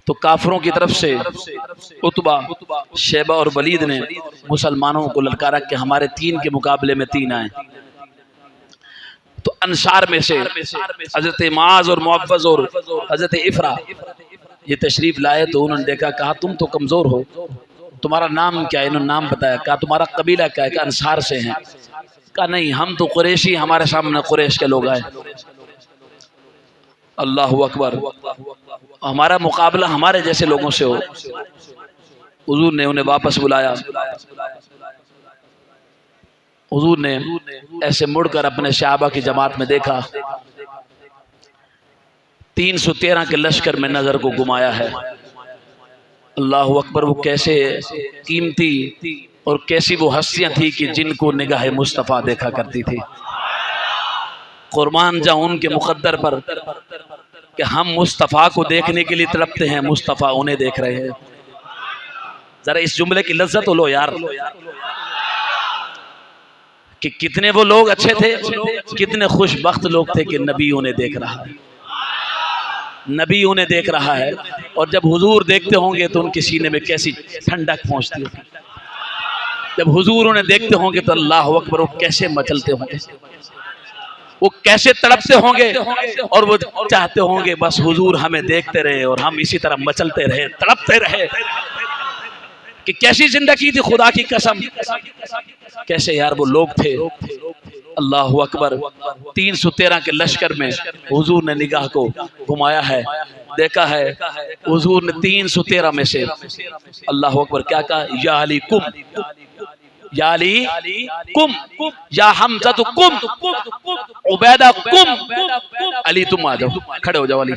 تو کافروں کی طرف سے عتبہ، شیبہ اور ولید نے مسلمانوں کو للکارا کہ ہمارے 3 کے مقابلے میں 3 آئیں۔ تو انصار میں سے حضرت معاذ اور معوذ اور حضرت افرا یہ تشریف لائے، تو انہوں نے دیکھا، کہا تم تو کمزور ہو، تمہارا نام کیا ہے؟ انہوں نے نام بتایا۔ کہا تمہارا قبیلہ کیا ہے؟ کہ انصار سے ہیں۔ کہا نہیں، ہم تو قریشی، ہمارے سامنے قریش کے لوگ آئے۔ اللہ اکبر، ہمارا مقابلہ ہمارے جیسے لوگوں سے ہو۔ حضور نے انہیں واپس بلایا۔ حضور نے ایسے مڑ کر اپنے صحابہ کی جماعت میں دیکھا، 313 کے لشکر میں نظر کو گمایا ہے۔ اللہ اکبر، وہ کیسے قیمتی اور کیسی وہ ہستیاں تھی کہ جن کو نگاہ مصطفیٰ دیکھا کرتی تھی۔ قربان جاؤں ان کے مقدر پر کہ ہم مصطفیٰ کو دیکھنے کے لیے تڑپتے ہیں، مصطفیٰ انہیں دیکھ رہے ہیں۔ ذرا اس جملے کی لذت لو یار، کہ کتنے وہ لوگ اچھے تھے، کتنے خوش بخت لوگ تھے کہ نبی انہیں دیکھ رہا ہے، نبی انہیں دیکھ رہا ہے۔ اور جب حضور دیکھتے ہوں گے تو ان کے سینے میں کیسی ٹھنڈک پہنچتی ہوگی، جب حضور انہیں دیکھتے ہوں گے تو اللہ اکبر، وہ کیسے مچلتے ہوں گے، وہ کیسے تڑپتے ہوں گے، اور وہ چاہتے ہوں گے بس حضور ہمیں دیکھتے رہے اور ہم اسی طرح مچلتے رہے، تڑپتے رہے۔ کہ کیسی زندگی تھی، خدا کی قسم، کیسے یار وہ لوگ تھے۔ اللہ اکبر، 313 کے لشکر میں حضور نے نگاہ کو گھمایا ہے، دیکھا ہے حضور نے 313 میں سے اللہ اکبر کیا کہا؟ یا علی کم، یا علی کم، یا حمزہ کم، عبیدہ کم۔ علی تم آ جاؤ، کھڑے ہو جاؤ، علی،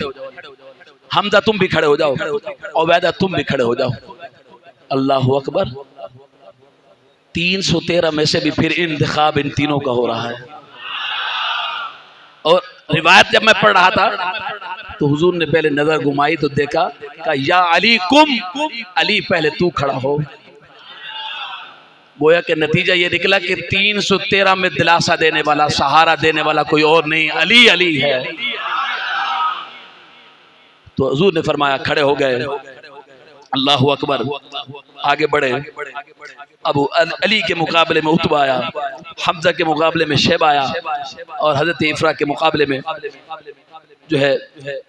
حمزہ تم بھی کھڑے ہو جاؤ، عبیدہ تم بھی کھڑے ہو جاؤ۔ اللہ اکبر، 313 میں سے بھی پھر انتخاب ان تینوں کا ہو رہا ہے۔ اور روایت جب میں پڑھ رہا تھا تو حضور نے پہلے نظر گھمائی تو دیکھا کہ یا علی کم، علی پہلے تو کھڑا ہو۔ گویا کہ نتیجہ یہ نکلا کہ 313 میں دلاسا دینے والا، سہارا دینے والا کوئی اور نہیں، علی علی ہے۔ تو حضور نے فرمایا، کھڑے ہو گئے، اللہ اکبر، آگے بڑھے۔ ابو علی کے مقابلے میں عتبہ آیا، حمزہ کے مقابلے میں شیبہ آیا، اور حضرت افرا کے مقابلے میں جو ہے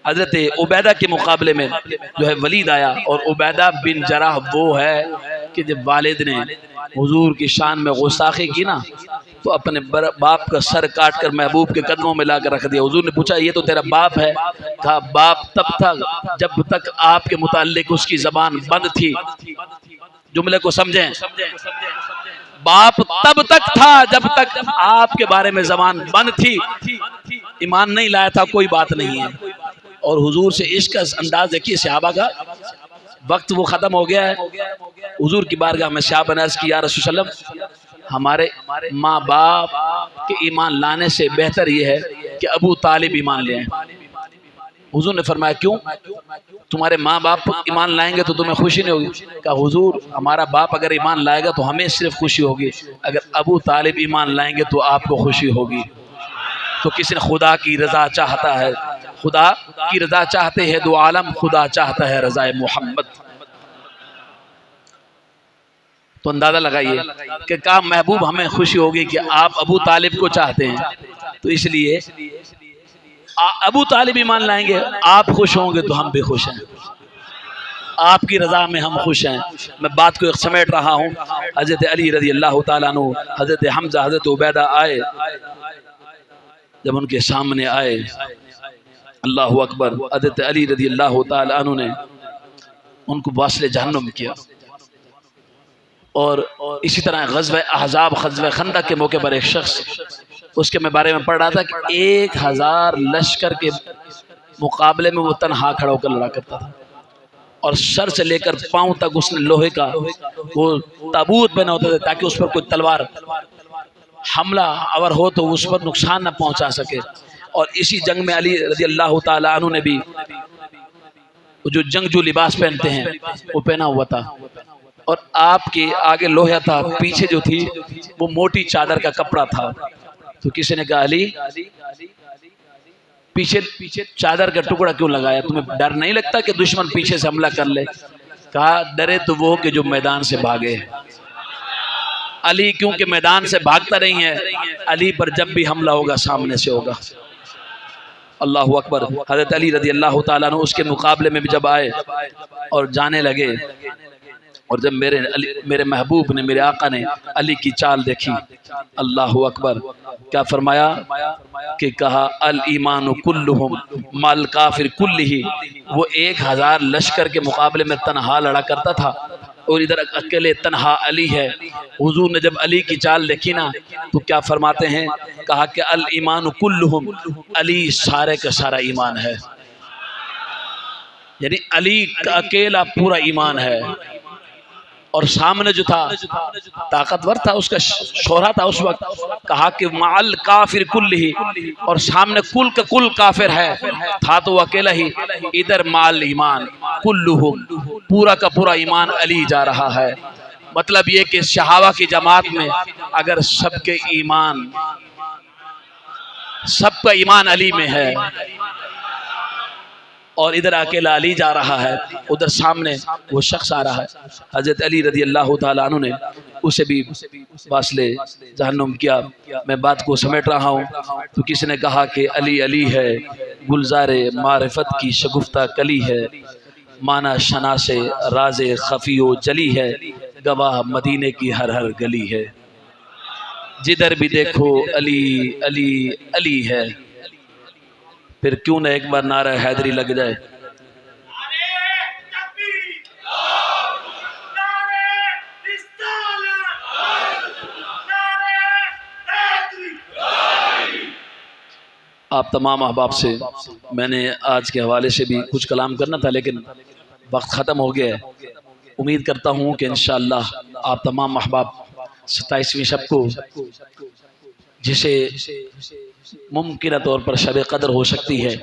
حضرت عبیدہ کے مقابلے میں جو ہے ولید آیا۔ اور عبیدہ بن جراح وہ ہے کہ جب والد نے حضور کی شان میں غستاخی کی نا تو اپنے باپ کا سر کاٹ کر محبوب کے قدموں میں لا کر رکھ دیا۔ حضور نے پوچھا یہ تو تیرا باپ ہے؟ کہا باپ تب تک جب تک آپ کے متعلق اس کی زبان بند تھی۔ جملے کو سمجھیں، باپ تب تک تھا جب تک آپ کے بارے میں زبان بند تھی، ایمان نہیں لایا تھا، کوئی بات نہیں ہے۔ اور حضور سے عشق کا انداز دیکھیے صحابہ کا۔ وقت وہ ختم ہو گیا ہے، حضور کی بارگاہ میں صحابہ نے عرض کی، یا رسول اللہ، ہمارے ماں باپ کے ایمان لانے سے بہتر یہ ہے کہ ابو طالب ایمان لے آئیں۔ حضور نے فرمایا کیوں؟ تمہارے ماں باپ ایمان لائیں گے تو تمہیں خوشی نہیں ہوگی؟ کہا حضور ہمارا باپ اگر ایمان لائے گا تو ہمیں صرف خوشی ہوگی، اگر ابو طالب ایمان لائیں گے تو آپ کو خوشی ہوگی۔ تو کسی نے خدا کی رضا چاہتا ہے، خدا کی رضا چاہتے ہیں دو عالم، خدا چاہتا ہے رضا محمد۔ تو اندازہ لگائیے کہ کہا محبوب ہمیں خوشی ہوگی کہ آپ ابو طالب کو چاہتے ہیں، تو اس لیے ابو طالب ایمان لائیں گے، آپ خوش ہوں گے تو ہم بھی خوش ہیں، آپ کی رضا میں ہم خوش ہیں۔ میں بات کو سمیٹ رہا ہوں۔ حضرت علی رضی اللہ تعالیٰ عنہ، حضرت حمزہ، حضرت عبیدہ آئے، جب ان کے سامنے آئے اللہ اکبر، حضرت علی رضی اللہ تعالیٰ عنہ نے ان کو واصل جہنم کیا۔ اور اسی طرح غزوہ احزاب، غزوہ خندق کے موقع پر ایک شخص، اس کے میں بارے میں پڑھ رہا تھا کہ 1000 لشکر کے مقابلے میں وہ تنہا کھڑا ہو کر لڑا کرتا تھا، اور سر سے لے کر پاؤں تک اس نے لوہے کا وہ تابوت بنا ہوتا تھا تاکہ اس پر کوئی تلوار حملہ آور ہو تو اس پر نقصان نہ پہنچا سکے. اور اسی جنگ میں علی رضی اللہ تعالیٰ عنہ نے بھی جو جنگجو لباس پہنتے ہیں وہ پہنا ہوا تھا، اور آپ کے آگے لوہیا تھا، پیچھے جو تھی وہ موٹی چادر کا کپڑا تھا. تو کسی نے کہا علی پیچھے چادر کا ٹکڑا کیوں لگایا؟ تمہیں ڈر نہیں لگتا کہ دشمن پیچھے سے حملہ کر لے؟ کہا ڈرے تو وہ کہ جو میدان سے بھاگے. علی کیونکہ میدان سے بھاگتا نہیں ہے، علی پر جب بھی حملہ ہوگا سامنے سے ہوگا. اللہ اکبر. حضرت علی رضی اللہ تعالیٰ عنہ اس کے مقابلے میں بھی جب آئے اور جانے لگے، اور جب میرے محبوب نے، میرے آقا نے علی کی چال دیکھی، اللہ اکبر، کیا فرمایا کہ کہا الایمان کلہم مال کافر کلہ. وہ 1000 لشکر کے مقابلے میں تنہا لڑا کرتا تھا، اور ادھر اکیلے تنہا علی ہے. حضور نے جب علی کی چال دیکھی نا تو کیا فرماتے ہیں؟ کہا کہ الایمان کلہم، علی سارے کا سارا ایمان ہے. یعنی علی کا اکیلا پورا ایمان ہے. اور سامنے جو تھا طاقتور تھا، اس کا شہرا تھا اس وقت. کہا کہ مال کافر کلہ، اور سامنے کل کا کل کافر ہے، تھا تو وہ اکیلا ہی. ادھر مال ایمان کلہم، پورا کا پورا ایمان علی جا رہا ہے. مطلب یہ کہ صحابہ کی جماعت میں اگر سب کا ایمان علی میں ہے، اور ادھر اکیلا علی جا رہا ہے، ادھر سامنے وہ شخص آ رہا ہے. حضرت علی رضی اللہ تعالیٰ عنہ نے اسے بھی واصلِ جہنم کیا. میں بات کو سمیٹ رہا ہوں تو کسی نے کہا کہ علی علی ہے، گلزار معرفت کی شگفتہ کلی ہے، مانا شناس راز خفی و جلی ہے، گواہ مدینے کی ہر ہر گلی ہے. جدھر بھی دیکھو علی علی علی ہے. پھر کیوں نہ ایک بار نعرہ حیدری لگ جائے. آپ تمام احباب سے میں نے آج کے حوالے سے بھی کچھ کلام کرنا تھا، لیکن وقت ختم ہو گیا ہے. امید کرتا ہوں کہ انشاءاللہ آپ تمام احباب 27ویں شب کو، جسے ممکنہ طور پر شب قدر ہو سکتی ہے،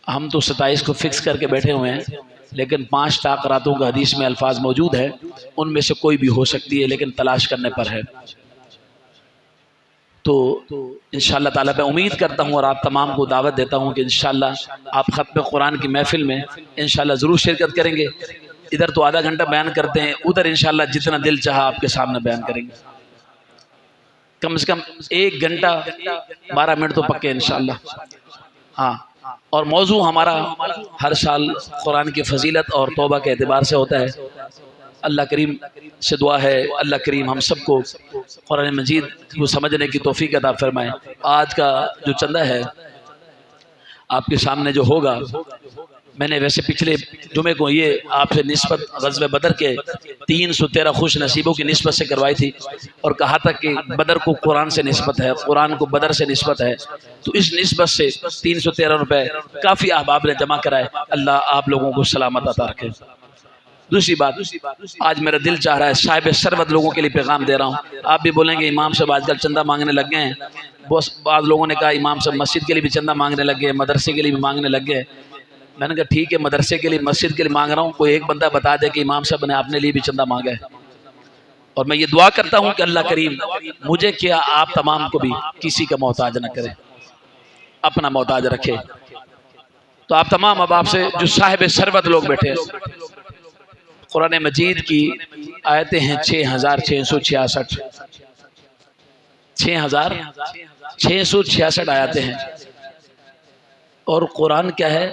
ہم تو 27 کو فکس کر کے بیٹھے ہوئے ہیں، لیکن 5 طاق راتوں کا حدیث میں الفاظ موجود ہے، ان میں سے کوئی بھی ہو سکتی ہے، لیکن تلاش کرنے پر ہے. تو انشاءاللہ تعالیٰ میں امید کرتا ہوں اور آپ تمام کو دعوت دیتا ہوں کہ انشاءاللہ آپ ختم قرآن کی محفل میں انشاءاللہ ضرور شرکت کریں گے. ادھر تو آدھا گھنٹہ بیان کرتے ہیں، ادھر انشاءاللہ جتنا دل چاہا آپ کے سامنے بیان کریں گے. کم سے کم 1 گھنٹہ 12 منٹ تو پکے انشاءاللہ. ہاں، اور موضوع ہمارا ہر سال قرآن کی فضیلت اور توبہ کے اعتبار سے ہوتا ہے. اللہ کریم سے دعا ہے اللہ کریم ہم سب کو قرآن مجید کو سمجھنے کی توفیق عطا فرمائے. آج کا جو چندہ ہے آپ کے سامنے جو ہوگا، میں نے ویسے پچھلے جمعے کو یہ آپ سے نسبت غزوہ بدر کے 313 خوش نصیبوں کی نسبت سے کروائی تھی، اور کہا تھا کہ بدر کو قرآن سے نسبت ہے، قرآن کو بدر سے نسبت ہے. تو اس نسبت سے 313 روپے کافی احباب نے جمع کرائے. اللہ آپ لوگوں کو سلامت عطا رکھے. دوسری بات، آج میرا دل چاہ رہا ہے صاحب سربت لوگوں کے لیے پیغام دے رہا ہوں. آپ بھی بولیں گے امام صاحب آج کل چندہ مانگنے لگ گئے ہیں. بعض لوگوں نے کہا امام صاحب مسجد کے لیے بھی چندہ مانگنے لگ گئے، مدرسے کے لیے بھی مانگنے لگ گئے. میں نے کہا ٹھیک ہے، مدرسے کے لیے مسجد کے لیے مانگ رہا ہوں، کوئی ایک بندہ بتا دے کہ امام صاحب نے اپنے لیے بھی چندہ مانگا ہے. اور میں یہ دعا کرتا ہوں کہ اللہ کریم مجھے کیا آپ تمام کو بھی کسی کا محتاج نہ کرے، اپنا محتاج رکھے. تو آپ تمام اب آپ سے جو صاحب ثروت لوگ بیٹھے ہیں، قرآن مجید کی آیتیں ہیں 6666، 6666 آیتیں ہیں. اور قرآن کیا ہے؟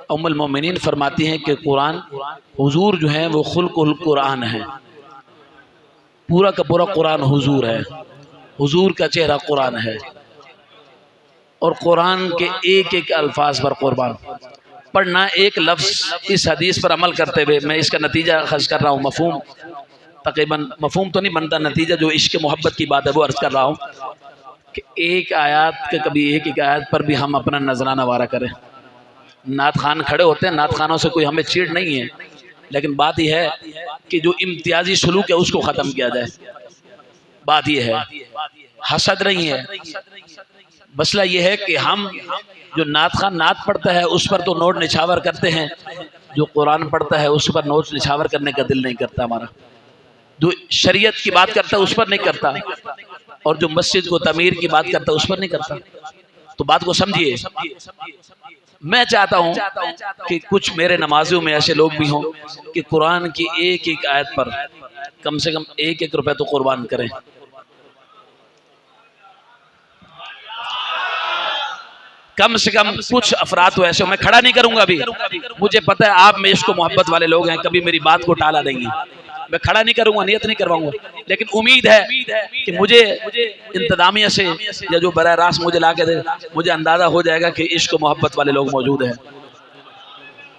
ام المومنین فرماتی ہیں کہ قرآن حضور جو ہیں وہ خلق القرآن ہے. پورا کا پورا قرآن حضور ہے، حضور کا چہرہ قرآن ہے. اور قرآن کے ایک ایک الفاظ پر قربان. پڑھنا ایک لفظ اس حدیث پر عمل کرتے ہوئے میں اس کا نتیجہ خرچ کر رہا ہوں. مفہوم تقریباً مفہوم تو نہیں بنتا، نتیجہ جو عشق محبت کی بات ہے وہ عرض کر رہا ہوں کہ ایک آیات کے کبھی ایک ایک آیات پر بھی ہم اپنا نذرانہ وارہ کریں. نعت خوان کھڑے ہوتے ہیں، نعت خوانوں سے کوئی ہمیں چیڑ نہیں ہے، لیکن بات یہ ہے کہ جو امتیازی سلوک ہے اس کو ختم کیا جائے. بات یہ ہے، حسد نہیں ہے، مسئلہ یہ ہے کہ ہم جو نعت خواہ نعت پڑھتا ہے اس پر تو نوٹ نچھاور کرتے ہیں، جو قرآن پڑھتا ہے اس پر نوٹ نچھاور کرنے کا دل نہیں کرتا ہمارا، جو شریعت کی بات کرتا ہے اس پر نہیں کرتا، اور جو مسجد کو تعمیر کی بات کرتا ہے اس پر نہیں کرتا۔ تو بات کو سمجھیے، میں چاہتا ہوں کہ کچھ میرے نمازیوں میں ایسے لوگ بھی ہوں کہ قرآن کی ایک ایک آیت پر کم سے کم 1-1 روپے تو قربان کریں۔ کم سے کم کچھ افراد تو ایسے ہوں، میں کھڑا نہیں کروں گا ابھی، مجھے پتہ ہے آپ میں عشق و محبت والے لوگ ہیں، کبھی میری بات کو ٹالا نہیں ہے، میں کھڑا نہیں کروں گا، نیت نہیں کرواؤں گا، لیکن امید ہے کہ مجھے انتظامیہ سے یا جو براہ راست مجھے لا کے دے، مجھے اندازہ ہو جائے گا کہ عشق و محبت والے لوگ موجود ہیں۔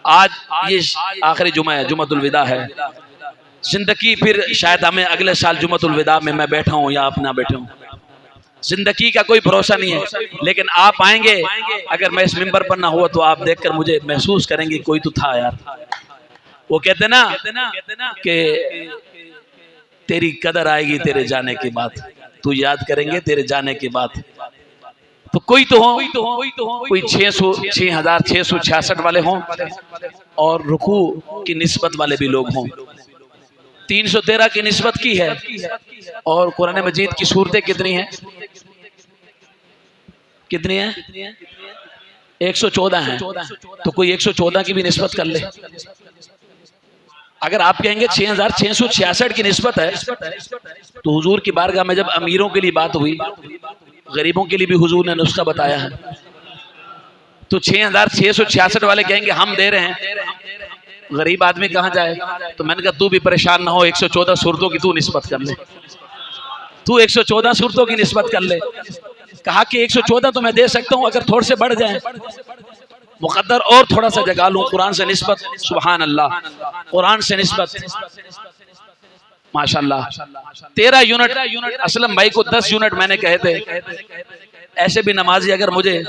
آج یہ آخری جمعہ ہے، جمعۃ الوداع ہے، زندگی پھر شاید ہمیں اگلے سال جمعۃ الوداع میں میں بیٹھا ہوں یا آپ نہ بیٹھے ہوں، زندگی کا کوئی بھروسہ نہیں ہے، لیکن آپ آئیں گے، اگر میں اس منبر پر نہ ہوا تو آپ دیکھ کر مجھے محسوس کریں گے کوئی تو تھا یار۔ وہ کہتے نا کہ تیری قدر آئے گی تیرے جانے کے بعد، تو یاد کریں گے تیرے جانے کے بعد، تو کوئی تو ہوں، کوئی 6666 والے ہوں اور رکوع کی نسبت والے بھی لوگ ہوں، 313 کی نسبت کی ہے، اور قرآن مجید کی صورتیں کتنی ہیں؟ کتنی ہیں؟ 114 ہیں، تو کوئی 114 کی بھی نسبت کر لے۔ اگر آپ کہیں گے 6666 کی نسبت ہے تو حضور کی بارگاہ میں جب امیروں کے لیے بات ہوئی، غریبوں کے لیے بھی حضور نے نسخہ بتایا ہے، تو 6666 والے کہیں گے ہم دے رہے ہیں، غریب آدمی کہاں جائے؟ تو میں نے کہا تو بھی پریشان نہ ہو، 114 صورتوں کی تو نسبت کر لے، تو 114 صورتوں کی نسبت کر لے۔ کہا کہ 114 تو میں دے سکتا ہوں، اگر تھوڑے سے بڑھ جائیں، مقدر اور تھوڑا سا جگہ لوں، قرآن سے نسبت، سبحان اللہ، قرآن سے نسبت، ماشاءاللہ 13 یونٹ، اسلم بھائی کو 10 یونٹ میں نے کہے تھے۔ ایسے بھی نمازی اگر مجھے،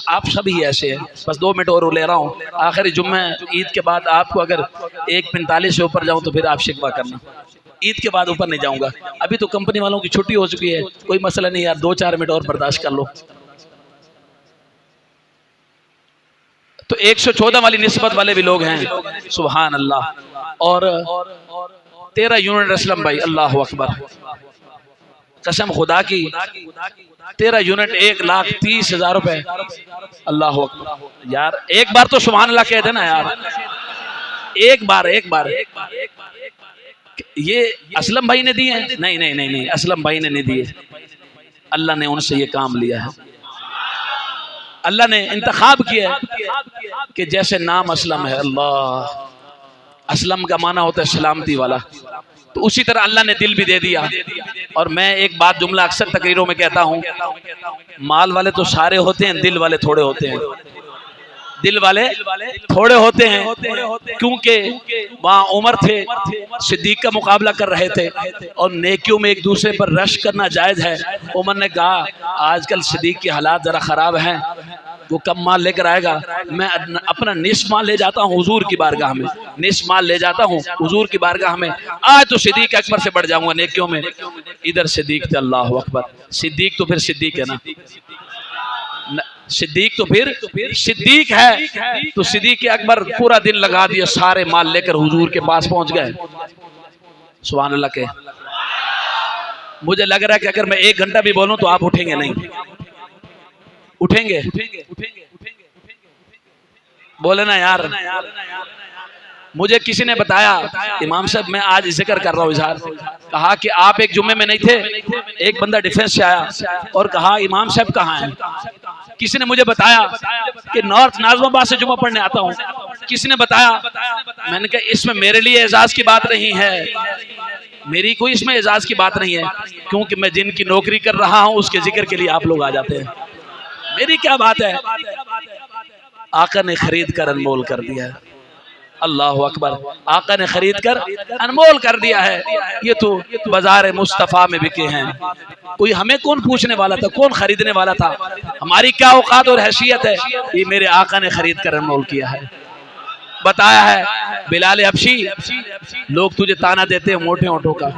آپ سبھی ایسے ہیں، بس 2 منٹ اور لے رہا ہوں، آخری جمعہ عید کے بعد آپ کو اگر 1:45 سے اوپر جاؤں تو پھر آپ شکوہ کرنا، عید کے بعد اوپر نہیں جاؤں گا، ابھی تو کمپنی والوں کی چھٹی ہو چکی ہے، کوئی مسئلہ نہیں یار، 2-4 منٹ اور برداشت کر لو۔ تو 114 والی نسبت والے بھی لوگ ہیں، سبحان اللہ، اور 13 یونٹ اسلم بھائی، اللہ اکبر، قسم خدا کی 13 یونٹ 1,30,000 روپے، اللہ اکبر، یار ایک بار تو سبحان اللہ کہہ دینا یار، ایک بار۔ یہ اسلم بھائی نے دیے ہیں؟ نہیں، اسلم بھائی نے نہیں دیے، اللہ نے ان سے یہ کام لیا ہے، اللہ نے انتخاب کیا ہے کہ جیسے نام اسلم ہے، اللہ، اسلم کا معنی ہوتا ہے سلامتی والا، تو اسی طرح اللہ نے دل بھی دے دیا۔ اور میں ایک بات جملہ اکثر تقریروں میں کہتا ہوں، مال والے تو سارے ہوتے ہیں، دل والے تھوڑے ہوتے ہیں، دل والے تھوڑے ہوتے ہیں، کیونکہ وہاں عمر تھے، صدیق کا مقابلہ کر رہے تھے، اور نیکیوں میں ایک دوسرے پر رش کرنا جائز ہے۔ عمر نے کہا آج کل صدیق کے حالات ذرا خراب ہیں، وہ کم مال لے کر آئے گا، میں اپنا نصف مال لے جاتا ہوں حضور کی بارگاہ میں، نصف مال لے جاتا ہوں حضور کی بارگاہ میں، آج تو صدیق اکبر سے بڑھ جاؤں گا نیکیوں میں۔ ادھر صدیق تھے، اللہ اکبر، صدیق تو پھر صدیق ہے نا، صدیق تو پھر صدیق ہے، تو صدیق اکبر پورا دن لگا دیا، سارے مال لے کر حضور کے پاس پہنچ گئے، سبحان اللہ کے۔ مجھے لگ رہا ہے کہ اگر میں 1 گھنٹہ بھی بولوں تو آپ اٹھیں گے نہیں، اٹھیں گے؟ بولے نا یار۔ مجھے کسی نے بتایا، امام صاحب میں آج ذکر کر رہا ہوں اظہار، کہا کہ آپ ایک جمعے میں نہیں تھے، ایک بندہ ڈیفنس سے آیا اور کہا امام صاحب کہاں ہیں؟ کسی نے مجھے بتایا کہ نارتھ ناظم آباد سے جمعہ پڑھنے آتا ہوں، کسی نے بتایا، میں نے کہا اس میں میرے لیے اعزاز کی بات نہیں ہے، میری کوئی اس میں اعزاز کی بات نہیں ہے، کیونکہ میں جن کی نوکری کر رہا ہوں اس کے ذکر کے لیے آپ لوگ آ جاتے ہیں، میری کیا بات ہے؟ آقا نے خرید کر انمول کر دیا ہے، اللہ اکبر، آقا نے خرید کر انمول کر دیا ہے، یہ تو بازار مصطفیٰ میں بکے ہیں، کوئی ہمیں کون پوچھنے والا تھا، کون خریدنے والا تھا، ہماری کیا اوقات اور حیثیت ہے، یہ میرے آقا نے خرید کر انمول کیا ہے۔ بتایا ہے بلال حبشی، لوگ تجھے تانا دیتے ہیں موٹے ہونٹوں کا،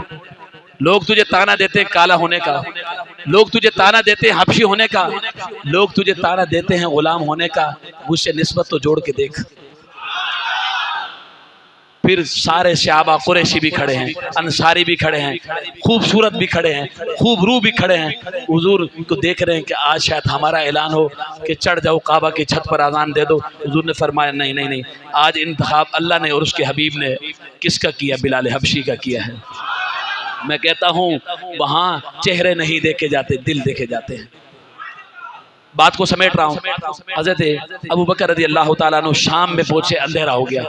لوگ تجھے تانا دیتے کالا ہونے کا، لوگ تجھے تانا دیتے حبشی ہونے کا، لوگ تجھے تانا دیتے ہیں غلام ہونے کا، مجھ سے نسبت تو جوڑ کے دیکھ۔ پھر سارے صحابہ قریشی بھی کھڑے ہیں، انصاری بھی کھڑے ہیں، خوبصورت بھی کھڑے ہیں، خوب رو بھی کھڑے ہیں، حضور کو دیکھ رہے ہیں کہ آج شاید ہمارا اعلان ہو کہ چڑھ جاؤ کعبہ کی چھت پر اذان دے دو۔ حضور نے فرمایا نہیں نہیں نہیں، آج انتخاب اللہ نے اور اس کے حبیب نے کس کا کیا؟ بلال حبشی کا کیا ہے۔ میں کہتا ہوں وہاں چہرے نہیں دیکھے جاتے، دل دیکھے جاتے ہیں۔ بات کو سمیٹ رہا ہوں، حضرت ابوبکر رضی اللہ تعالیٰ عنہ شام میں پہنچے، اندھیرا ہو گیا،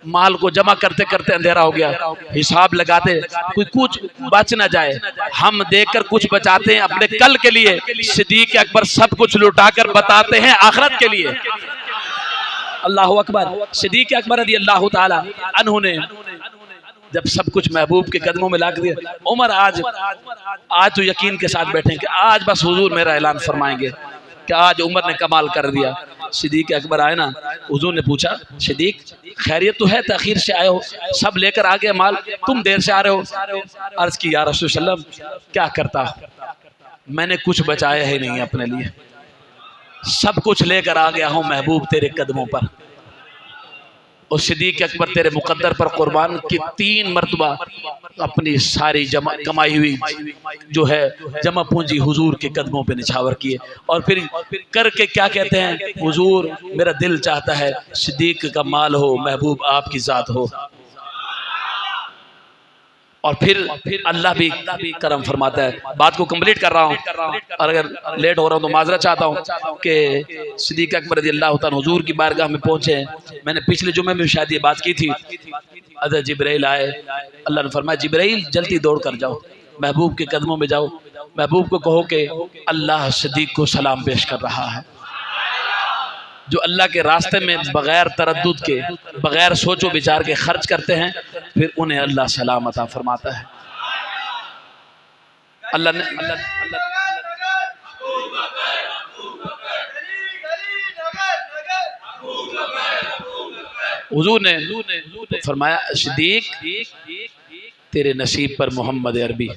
مال کو جمع کرتے کرتے اندھیرا ہو گیا، حساب لگاتے کوئی کچھ بچ نہ جائے، ہم دیکھ کر کچھ بچاتے ہیں اپنے کل کے لیے، صدیق اکبر سب کچھ لٹا کر بتاتے ہیں آخرت کے لیے۔ اللہ اکبر۔ صدیق اکبر رضی اللہ تعالی عنہ نے جب سب کچھ محبوب کے قدموں میں لا کے دیا، عمر آج تو یقین کے ساتھ بیٹھیں کہ آج بس حضور میرا اعلان فرمائیں گے کہ آج عمر نے کمال کر دیا۔ صدیق اکبر آئے نا، حضور نے پوچھا صدیق خیریت تو ہے؟ تاخیر سے آئے ہو، سب لے کر آگے مال، تم دیر سے آ رہے ہو۔ عرض کی یا رسول اللہ کیا کرتا، میں نے کچھ بچایا ہی نہیں اپنے لیے، سب کچھ لے کر آ گیا ہوں محبوب تیرے قدموں پر۔ اور صدیق اکبر تیرے مقدر پر قربان کی 3 مرتبہ اپنی ساری کمائی ہوئی جو ہے جمع پونجی حضور کے قدموں پہ نچھاور کیے، اور پھر کر کے کیا کہتے ہیں؟ حضور میرا دل چاہتا ہے صدیق کا مال ہو، محبوب آپ کی ذات ہو۔ اور پھر اللہ بھی کرم فرماتا ہے۔ بات کو کمپلیٹ کر رہا ہوں، اور اگر لیٹ ہو رہا ہوں تو معذرت چاہتا ہوں کہ صدیق اکبر رضی اللہ تعالیٰ حضور کی بارگاہ میں پہنچے ہیں۔ میں نے پچھلے جمعے میں شاید یہ بات کی تھی، حضرت جبرائیل آئے، اللہ نے فرمایا جبرائیل جلدی دوڑ کر جاؤ، محبوب کے قدموں میں جاؤ، محبوب کو کہو کہ اللہ صدیق کو سلام پیش کر رہا ہے۔ جو اللہ کے راستے میں بغیر تردد کے، بغیر سوچ و بچار کے خرچ کرتے ہیں، پھر انہیں اللہ سلام عطا فرماتا ہے۔ اللہ نے حضور نے فرمایا صدیق تیرے نصیب پر محمد عربی،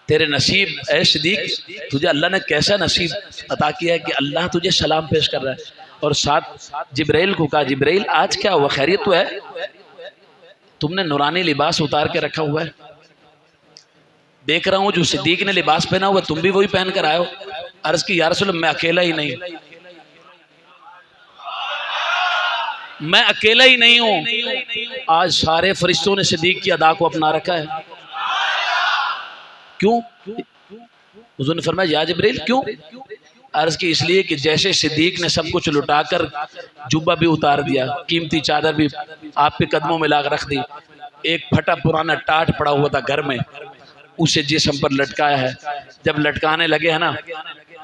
تیرے نصیب اے صدیق، تجھے اللہ نے کیسا نصیب عطا کیا ہے کہ اللہ تجھے سلام پیش کر رہا ہے۔ اور ساتھ جبرائیل کو کہا جبرائیل آج کیا ہوا، خیریت تو ہے؟ تم نے نورانی لباس اتار کے رکھا ہوا ہے، دیکھ رہا ہوں جو صدیق نے لباس پہنا ہوا تم بھی وہی پہن کر آئے ہو۔ عرض کی یا رسول اللہ میں اکیلا ہی نہیں، میں اکیلا ہی نہیں ہوں، آج سارے فرشتوں نے صدیق کی ادا کو اپنا رکھا ہے۔ کیوں؟ حضور نے فرمایا یا جبرائیل کیوں؟ عرض کی اس لیے کہ جیسے صدیق نے سب کچھ لٹا کر جبہ بھی اتار دیا، قیمتی چادر بھی آپ کے قدموں میں لا کر رکھ دی، ایک پھٹا پرانا ٹاٹ پڑا ہوا تھا گھر میں، اسے جسم پر لٹکایا ہے، جب لٹکانے لگے ہیں نا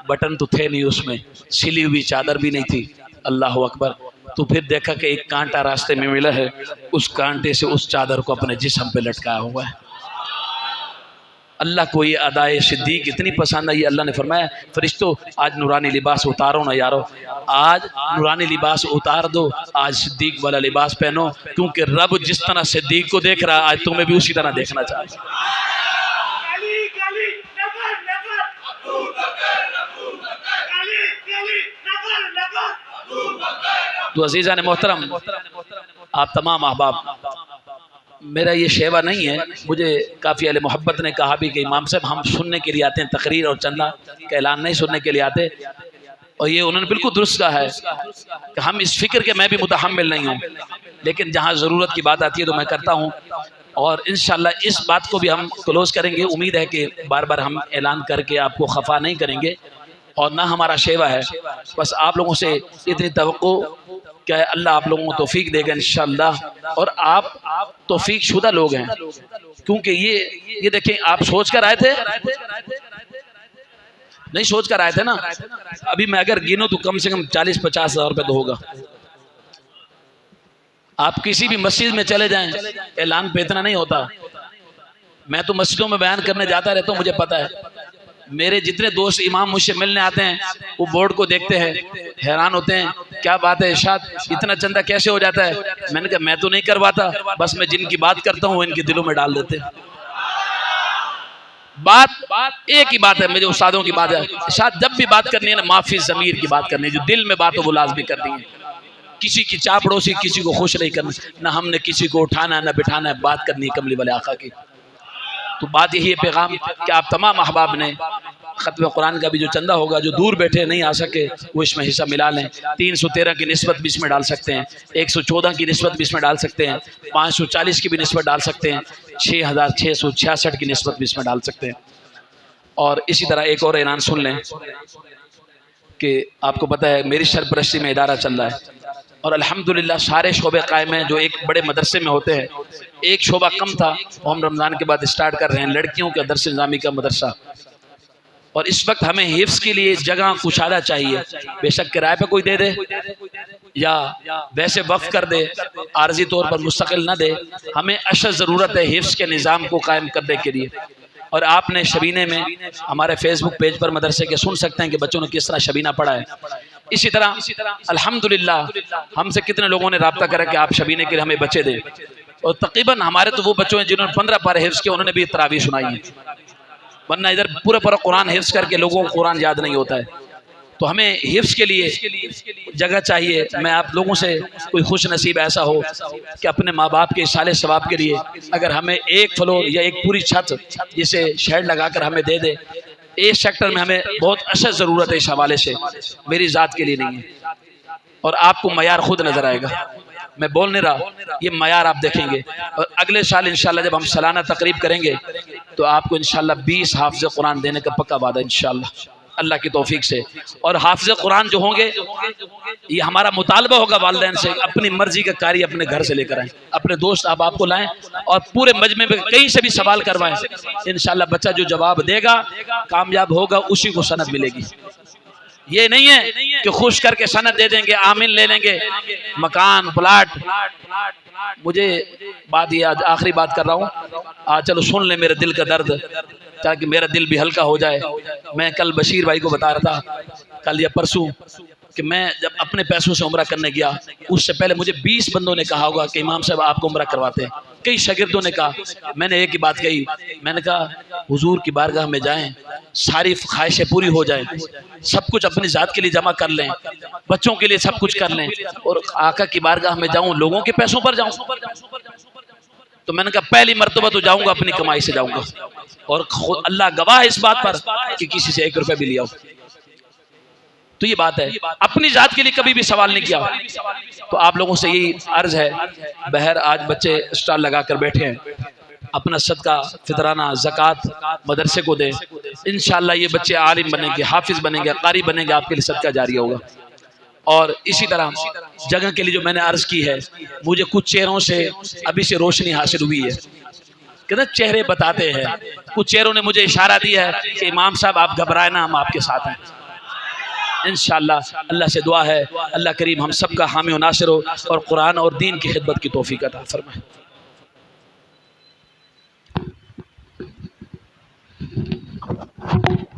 بٹن تو تھے نہیں اس میں، سلی ہوئی چادر بھی نہیں تھی، اللہ اکبر، تو پھر دیکھا کہ ایک کانٹا راستے میں ملا ہے، اس کانٹے سے اس چادر کو اپنے جسم پہ لٹکایا ہوا ہے۔ اللہ کو یہ ادائے صدیق اتنی پسند آئی، اللہ نے فرمایا فرشتوں آج نورانی لباس اتارو نا یارو، آج نورانی لباس اتار دو، آج صدیق والا لباس پہنو، کیونکہ رب جس طرح صدیق کو دیکھ رہا ہے آج تمہیں بھی اسی طرح دیکھنا چاہتا ہے۔ تو عزیزان محترم، آپ تمام احباب، میرا یہ شیوا نہیں ہے، مجھے کافی اہل محبت نے کہا بھی کہ امام صاحب ہم سننے کے لیے آتے ہیں، تقریر اور چندہ کا اعلان نہیں سننے کے لیے آتے، اور یہ انہوں نے بالکل درست کہا ہے کہ ہم اس فکر کے میں بھی متحمل نہیں ہوں، لیکن جہاں ضرورت کی بات آتی ہے تو میں کرتا ہوں، اور انشاءاللہ اس بات کو بھی ہم کلوز کریں گے۔ امید ہے کہ بار بار ہم اعلان کر کے آپ کو خفا نہیں کریں گے، اور نہ ہمارا شیوا ہے، بس آپ لوگوں سے اتنی توقع کہ اللہ آپ لوگوں کو توفیق دے گا انشاءاللہ، اور آپ توفیق شدہ لوگ ہیں، کیونکہ یہ دیکھیں آپ سوچ کر آئے تھے، نہیں سوچ کر آئے تھے نا، ابھی میں اگر گنوں تو کم سے کم 40-50 ہزار روپے تو ہوگا۔ آپ کسی بھی مسجد میں چلے جائیں اعلان پہ اتنا نہیں ہوتا، میں تو مسجدوں میں بیان کرنے جاتا رہتا ہوں، مجھے پتا ہے میرے جتنے دوست امام مجھ سے ملنے آتے ہیں وہ بورڈ کو دیکھتے ہیں، حیران ہوتے ہیں، کیا بات ہے ارشاد اتنا چندہ کیسے ہو جاتا ہے؟ میں نے کہا میں تو نہیں کرواتا، بس میں جن کی بات کرتا ہوں وہ ان کے دلوں میں ڈال دیتے ہیں۔ بات ایک ہی بات ہے، میرے استادوں کی بات ہے، ارشاد جب بھی بات کرنی ہے نا معافی ضمیر کی بات کرنی ہے، جو دل میں بات ہو وہ لازمی کرنی ہے۔ کسی کی چاپڑوسی کسی کو خوش نہیں کرنا، نہ ہم نے کسی کو اٹھانا نہ بٹھانا ہے، بات کرنی ہے کملی والے آقا کی۔ تو بات یہی ہے پیغام کہ آپ تمام احباب نے ختم قرآن کا بھی جو چندہ ہوگا، جو دور بیٹھے نہیں آ سکے وہ اس میں حصہ ملا لیں۔ 313 کی نسبت بھی اس میں ڈال سکتے ہیں، 114 کی نسبت بھی اس میں ڈال سکتے ہیں، 540 کی بھی نسبت ڈال سکتے ہیں، 6666 کی نسبت بھی اس میں ڈال سکتے ہیں۔ اور اسی طرح ایک اور اعلان سن لیں کہ آپ کو پتہ ہے میری سرپرستی میں ادارہ چل رہا ہے اور الحمدللہ سارے شعبے قائم ہیں جو ایک بڑے مدرسے میں ہوتے ہیں۔ ایک شعبہ کم تھا وہ ہم رمضان کے بعد اسٹارٹ کر رہے ہیں، لڑکیوں کا درس نظامی کا مدرسہ۔ اور اس وقت ہمیں حفظ کے لیے جگہ کشادہ چاہیے، بے شک کرائے پہ کوئی دے دے یا ویسے وقف کر دے، عارضی طور پر مستقل نہ دے، ہمیں اشد ضرورت ہے حفظ کے نظام کو قائم کرنے کے لیے۔ اور آپ نے شبینے میں ہمارے فیس بک پیج پر مدرسے کے سن سکتے ہیں کہ بچوں نے کس طرح شبینہ پڑھا ہے۔ اسی طرح الحمدللہ ہم سے کتنے لوگوں نے رابطہ کرا کہ آپ شبینے کے لیے ہمیں بچے دیں، اور تقریباً ہمارے تو وہ بچوں ہیں جنہوں نے 15 پارے حفظ کیے، انہوں نے بھی تراویح سنائی ہے، ورنہ ادھر پورا قرآن حفظ کر کے لوگوں کو قرآن یاد نہیں ہوتا ہے۔ تو ہمیں حفظ کے لیے جگہ چاہیے۔ میں آپ لوگوں سے کوئی خوش نصیب ایسا ہو کہ اپنے ماں باپ کے صالح ثواب کے لیے اگر ہمیں ایک فلور یا ایک پوری چھت جسے شیڈ لگا کر ہمیں دے دے، اس سیکٹر میں ہمیں بہت اشد ضرورت ہے اس حوالے سے، میری ذات کے لیے نہیں ہے۔ اور آپ کو معیار خود نظر آئے گا، میں بول نہیں رہا، یہ معیار آپ دیکھیں گے۔ اور اگلے سال انشاءاللہ جب ہم سالانہ تقریب کریں گے تو آپ کو انشاءاللہ 20 حافظ قرآن دینے کا پکا وعدہ انشاءاللہ اللہ کی توفیق سے۔ اور حافظ قرآن جو ہوں گے یہ ہمارا مطالبہ ہوگا والدین سے، اپنی مرضی کا قاری اپنے گھر سے لے کر آئیں، اپنے دوست آپ کو لائیں اور پورے مجمع میں کہیں سے بھی سوال کروائیں، انشاءاللہ بچہ جو جواب دے گا کامیاب ہوگا، اسی کو سند ملے گی۔ یہ نہیں ہے کہ خوش کر کے سند دے دیں گے، آمین لے لیں گے، مکان پلاٹ۔ مجھے بات یہ آخری بات کر رہا ہوں، چلو سن لیں میرے دل کا درد تاکہ میرا دل بھی ہلکا ہو جائے۔ میں کل بشیر بھائی کو بتا رہا تھا، کل یا پرسوں، کہ میں جب اپنے پیسوں سے عمرہ کرنے گیا اس سے پہلے مجھے 20 بندوں نے کہا ہوگا کہ امام صاحب آپ کو عمرہ کرواتے ہیں، کئی شاگردوں نے کہا، میں نے ایک ہی بات کہی، میں نے کہا حضور کی بارگاہ میں جائیں، ساری خواہشیں پوری ہو جائیں، سب کچھ اپنی ذات کے لیے جمع کر لیں، بچوں کے لیے سب کچھ کر لیں، اور آقا کی بارگاہ میں جاؤں لوگوں کے پیسوں پر جاؤں؟ تو میں نے کہا پہلی مرتبہ تو جاؤں گا اپنی کمائی سے جاؤں گا، اور اللہ گواہ اس بات پر کہ کسی سے 1 روپے بھی لیا ہو۔ تو یہ بات ہے، اپنی ذات کے لیے کبھی بھی سوال نہیں کیا۔ تو آپ لوگوں سے یہی عرض ہے، بہر آج بچے اسٹال لگا کر بیٹھے ہیں، اپنا صدقہ فطرانہ زکوٰۃ مدرسے کو دیں، انشاءاللہ یہ بچے عالم بنیں گے، حافظ بنیں گے، قاری بنیں گے، آپ کے لیے صدقہ جاری ہوگا۔ اور اسی طرح جگہ کے لیے جو میں نے عرض کی ہے، مجھے کچھ چہروں سے ابھی سے روشنی حاصل ہوئی ہے کہ نا چہرے بتاتے ہیں، کچھ چہروں نے مجھے اشارہ دیا ہے کہ امام صاحب آپ گھبرائیں نہ، ہم آپ کے ساتھ ہیں۔ انشاءاللہ اللہ سے دعا ہے اللہ کریم ہم سب کا حامی و ناصر ہو اور قرآن اور دین کی خدمت کی توفیق عطا فرمائے۔